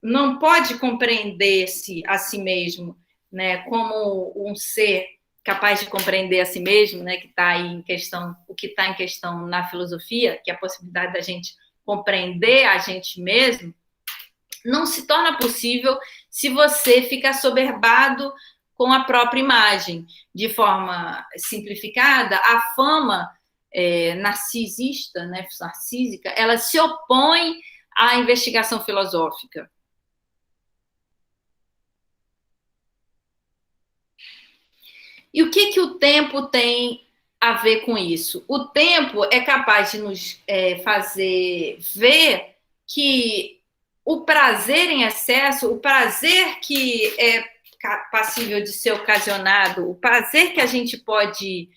não pode compreender-se a si mesmo, né, como um ser capaz de compreender a si mesmo, né, que está aí em questão, o que está em questão na filosofia, que é a possibilidade da gente compreender a gente mesmo, não se torna possível se você fica assoberbado com a própria imagem. De forma simplificada, a fama narcisista, né, narcísica, ela se opõe à investigação filosófica. E o que o tempo tem a ver com isso? O tempo é capaz de nos fazer ver que o prazer em excesso, o prazer que é passível de ser ocasionado, o prazer que a gente pode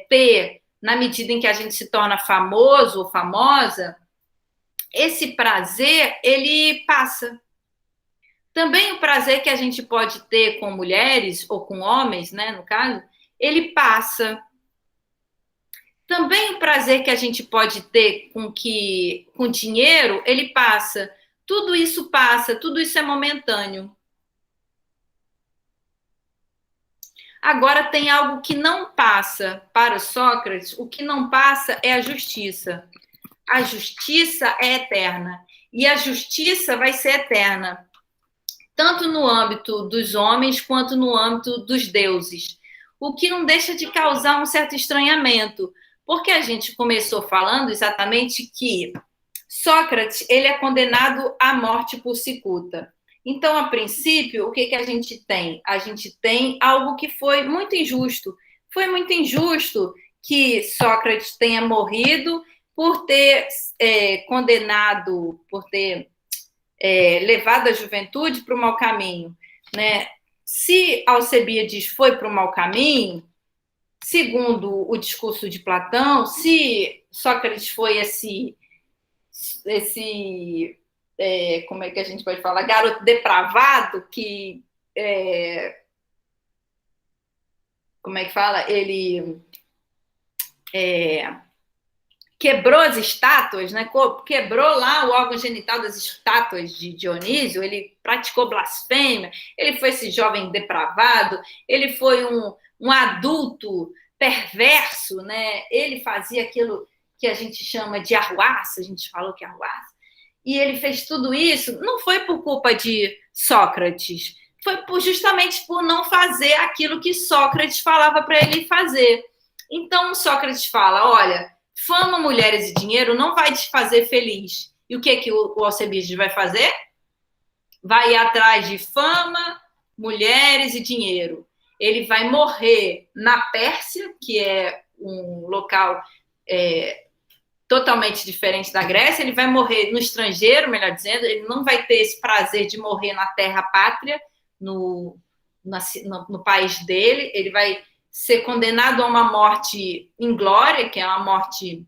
ter na medida em que a gente se torna famoso ou famosa, esse prazer, ele passa. Também o prazer que a gente pode ter com mulheres ou com homens, né, no caso, ele passa. Também o prazer que a gente pode ter com dinheiro, ele passa. Tudo isso passa, tudo isso é momentâneo. Agora tem algo que não passa para Sócrates, o que não passa é a justiça. A justiça é eterna. E a justiça vai ser eterna, tanto no âmbito dos homens quanto no âmbito dos deuses. O que não deixa de causar um certo estranhamento, porque a gente começou falando exatamente que Sócrates ele é condenado à morte por cicuta. Então, a princípio, o que a gente tem? A gente tem algo que foi muito injusto. Foi muito injusto que Sócrates tenha morrido por ter condenado, por ter levado a juventude para o mau caminho, né? Se Alcebiades foi para o mau caminho, segundo o discurso de Platão, se Sócrates foi esse como é que a gente pode falar, garoto depravado que como é que fala? Ele quebrou as estátuas, né? Quebrou lá o órgão genital das estátuas de Dionísio, ele praticou blasfêmia, ele foi esse jovem depravado, ele foi um adulto perverso, né? Ele fazia aquilo que a gente chama de arruaça, a gente falou que é arruaça, e ele fez tudo isso, não foi por culpa de Sócrates, foi justamente por não fazer aquilo que Sócrates falava para ele fazer. Então, Sócrates fala, olha, fama, mulheres e dinheiro não vai te fazer feliz. E o que o Alcebiades vai fazer? Vai ir atrás de fama, mulheres e dinheiro. Ele vai morrer na Pérsia, que é um local totalmente diferente da Grécia. Ele vai morrer no estrangeiro, melhor dizendo. Ele não vai ter esse prazer de morrer na terra pátria, no país dele. Ele vai ser condenado a uma morte inglória, que é uma morte...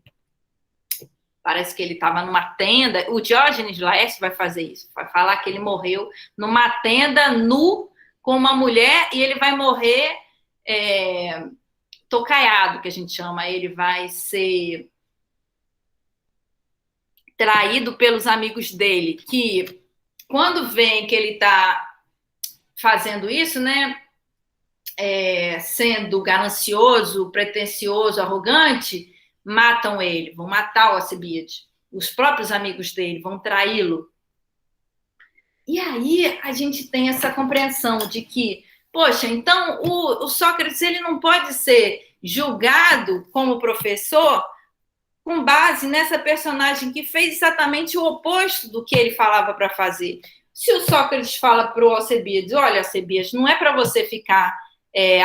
Parece que ele estava numa tenda. O Diógenes Laércio vai fazer isso. Vai falar que ele morreu numa tenda, nu, com uma mulher, e ele vai morrer tocaiado, que a gente chama. Ele vai ser traído pelos amigos dele, que quando vem que ele está fazendo isso, né? Sendo ganancioso, pretensioso, arrogante, matam ele, vão matar o Alcebiades. Os próprios amigos dele vão traí-lo. E aí a gente tem essa compreensão de que, poxa, então o Sócrates ele não pode ser julgado como professor com base nessa personagem que fez exatamente o oposto do que ele falava para fazer. Se o Sócrates fala para o Alcebiades, olha, Alcebiades, não é para você ficar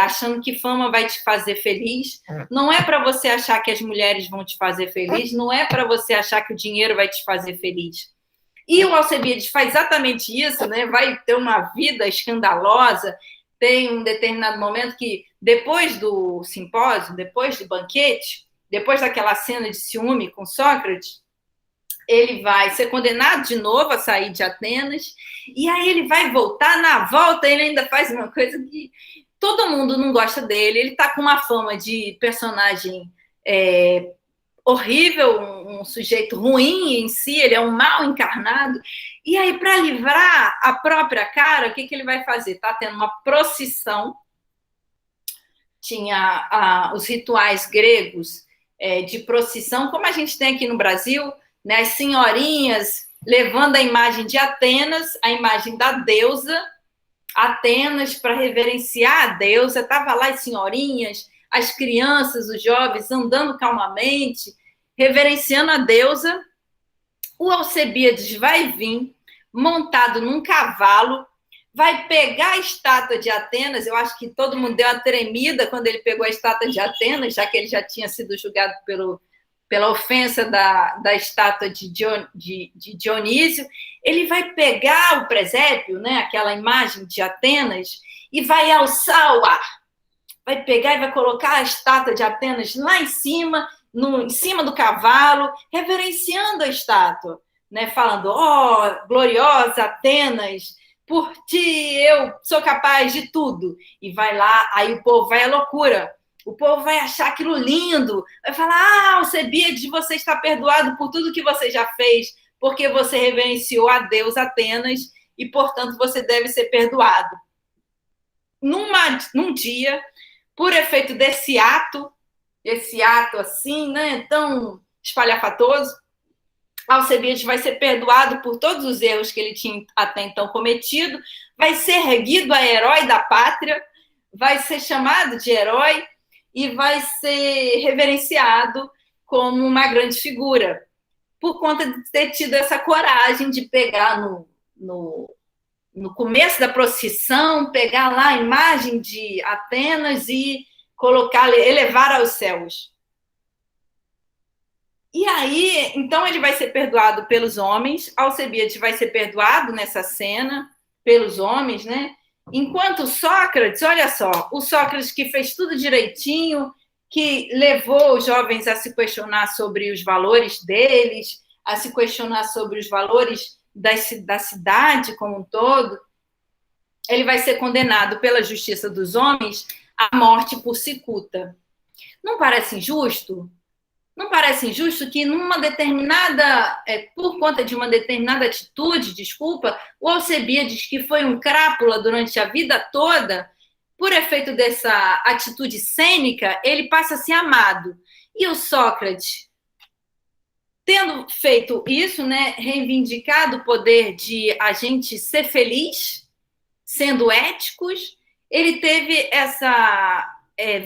achando que fama vai te fazer feliz, não é para você achar que as mulheres vão te fazer feliz, não é para você achar que o dinheiro vai te fazer feliz. E o Alcebiades faz exatamente isso, né? Vai ter uma vida escandalosa, tem um determinado momento que, depois do simpósio, depois do banquete, depois daquela cena de ciúme com Sócrates, ele vai ser condenado de novo a sair de Atenas, e aí ele vai voltar, na volta ele ainda faz uma coisa que todo mundo não gosta dele, ele está com uma fama de personagem horrível, um sujeito ruim em si, ele é um mal encarnado, e aí para livrar a própria cara, o que ele vai fazer? Está tendo uma procissão, tinha os rituais gregos de procissão, como a gente tem aqui no Brasil, né, as senhorinhas levando a imagem de Atenas, a imagem da deusa, Atenas para reverenciar a deusa. Estava lá as senhorinhas, as crianças, os jovens andando calmamente, reverenciando a deusa. O Alcebiades vai vir montado num cavalo, vai pegar a estátua de Atenas. Eu acho que todo mundo deu uma tremida quando ele pegou a estátua de Atenas, já que ele já tinha sido julgado pela ofensa da estátua de Dionísio. Ele vai pegar o presépio, né, aquela imagem de Atenas, e vai alçar o ar. Vai pegar e vai colocar a estátua de Atenas lá em cima, em cima do cavalo, reverenciando a estátua, né, falando: ó, gloriosa Atenas, por ti eu sou capaz de tudo. E vai lá, aí o povo vai à loucura. O povo vai achar aquilo lindo, vai falar: Alcebiades, você está perdoado por tudo que você já fez, porque você reverenciou a Deus Atenas e, portanto, você deve ser perdoado. Num dia, por efeito desse ato assim, né, tão espalhafatoso, Alcebiades vai ser perdoado por todos os erros que ele tinha até então cometido, vai ser erguido a herói da pátria, vai ser chamado de herói e vai ser reverenciado como uma grande figura, por conta de ter tido essa coragem de pegar no começo da procissão, pegar lá a imagem de Atenas e elevar aos céus. E aí, então ele vai ser perdoado pelos homens, Alcebiades vai ser perdoado nessa cena pelos homens, né? Enquanto Sócrates, olha só, o Sócrates que fez tudo direitinho, que levou os jovens a se questionar sobre os valores deles, a se questionar sobre os valores da cidade como um todo, ele vai ser condenado pela justiça dos homens à morte por cicuta. Não parece injusto? Não parece injusto que por conta de uma determinada atitude, o Alcebiades, que foi um crápula durante a vida toda, por efeito dessa atitude cênica, ele passa a ser amado. E o Sócrates, tendo feito isso, né, reivindicado o poder de a gente ser feliz, sendo éticos, ele teve essa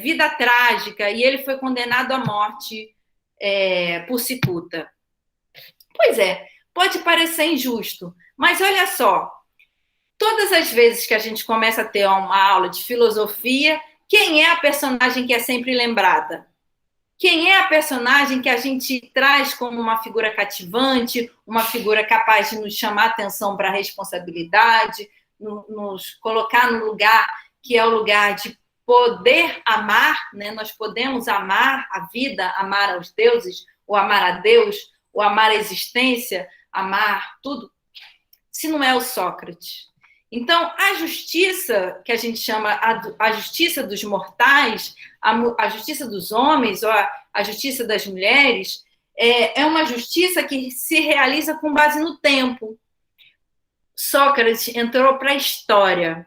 vida trágica e ele foi condenado à morte por cicuta. Pois é, pode parecer injusto, mas olha só, todas as vezes que a gente começa a ter uma aula de filosofia, quem é a personagem que é sempre lembrada? Quem é a personagem que a gente traz como uma figura cativante, uma figura capaz de nos chamar atenção para a responsabilidade, nos colocar no lugar que é o lugar de poder amar, né? Nós podemos amar a vida, amar aos deuses, ou amar a Deus, ou amar a existência, amar tudo, se não é o Sócrates. Então, a justiça, que a gente chama a justiça dos mortais, a justiça dos homens, ou a justiça das mulheres, é uma justiça que se realiza com base no tempo. Sócrates entrou para a história.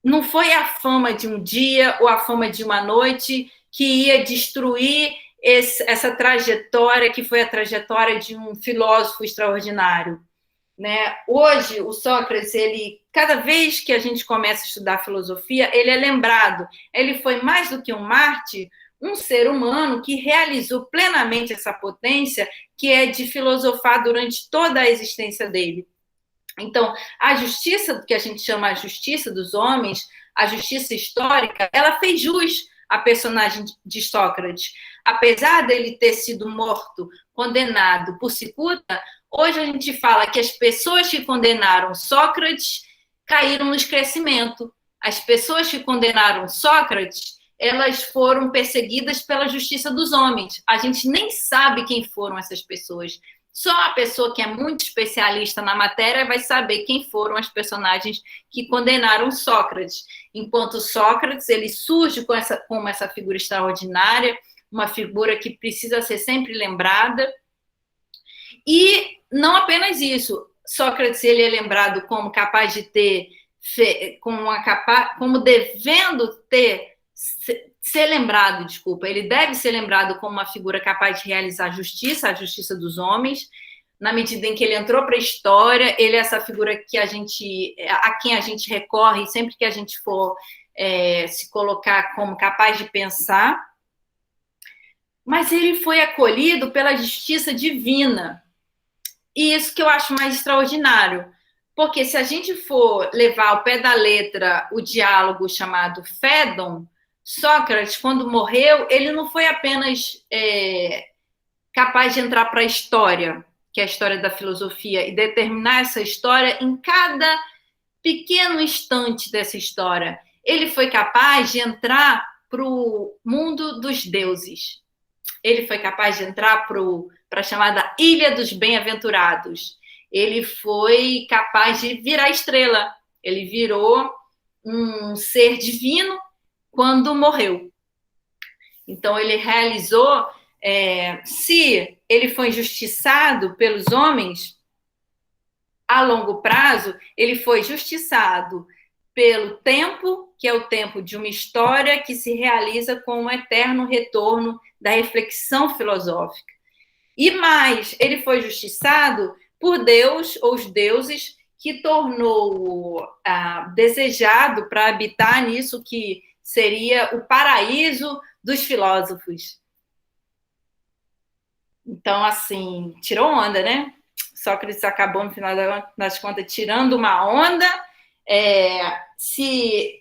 Não foi a fama de um dia ou a fama de uma noite que ia destruir essa trajetória, que foi a trajetória de um filósofo extraordinário. Né? Hoje, o Sócrates, cada vez que a gente começa a estudar filosofia, ele é lembrado. Ele foi mais do que um mártir, um ser humano que realizou plenamente essa potência que é de filosofar durante toda a existência dele. Então, a justiça, que a gente chama a justiça dos homens, a justiça histórica, ela fez jus à personagem de Sócrates. Apesar dele ter sido morto, condenado por cicuta, hoje a gente fala que as pessoas que condenaram Sócrates caíram no esquecimento. As pessoas que condenaram Sócrates, elas foram perseguidas pela justiça dos homens. A gente nem sabe quem foram essas pessoas. Só a pessoa que é muito especialista na matéria vai saber quem foram as personagens que condenaram Sócrates. Enquanto Sócrates, ele surge como essa figura extraordinária, uma figura que precisa ser sempre lembrada. E não apenas isso, Sócrates ele é lembrado como capaz de ter, como devendo ser lembrado, ele deve ser lembrado como uma figura capaz de realizar justiça, a justiça dos homens, na medida em que ele entrou para a história, ele é essa figura a quem a gente recorre sempre que a gente for se colocar como capaz de pensar, mas ele foi acolhido pela justiça divina. E isso que eu acho mais extraordinário, porque se a gente for levar ao pé da letra o diálogo chamado Fédon, Sócrates, quando morreu, ele não foi apenas capaz de entrar para a história, que é a história da filosofia, e determinar essa história em cada pequeno instante dessa história. Ele foi capaz de entrar para o mundo dos deuses. Ele foi capaz de entrar para a chamada Ilha dos Bem-Aventurados. Ele foi capaz de virar estrela. Ele virou um ser divino quando morreu. Então, ele realizou... se ele foi injustiçado pelos homens, a longo prazo, ele foi justiçado pelo tempo, que é o tempo de uma história que se realiza com um eterno retorno da reflexão filosófica. E mais, ele foi justiçado por Deus, ou os deuses, que tornou desejado para habitar nisso que seria o paraíso dos filósofos. Então, assim, tirou onda, né? Sócrates acabou, no final das contas, tirando uma onda. Se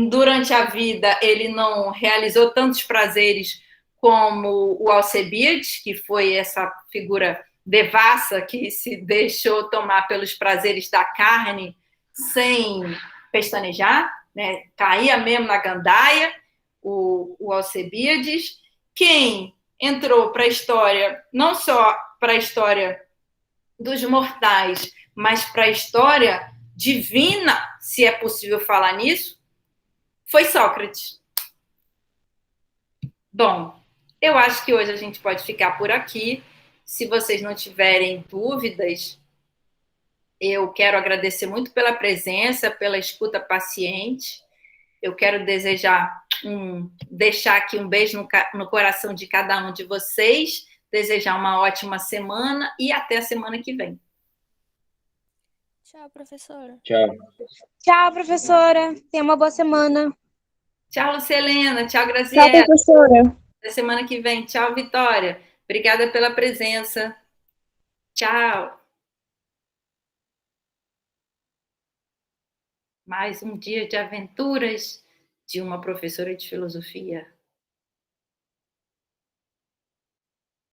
durante a vida ele não realizou tantos prazeres como o Alcebiades, que foi essa figura devassa que se deixou tomar pelos prazeres da carne sem pestanejar, né? Caía mesmo na gandaia, o Alcebiades. Quem entrou para a história, não só para a história dos mortais, mas para a história divina, se é possível falar nisso, foi Sócrates. Bom, eu acho que hoje a gente pode ficar por aqui. Se vocês não tiverem dúvidas, eu quero agradecer muito pela presença, pela escuta paciente. Eu quero deixar aqui um beijo no coração de cada um de vocês, desejar uma ótima semana e até a semana que vem. Tchau, professora. Tchau. Tchau, professora. Tenha uma boa semana. Tchau, Lucelena. Tchau, Tchau, Graziela. professora. Até semana que vem. Tchau, Vitória. Obrigada pela presença. Tchau. Mais um dia de aventuras de uma professora de filosofia.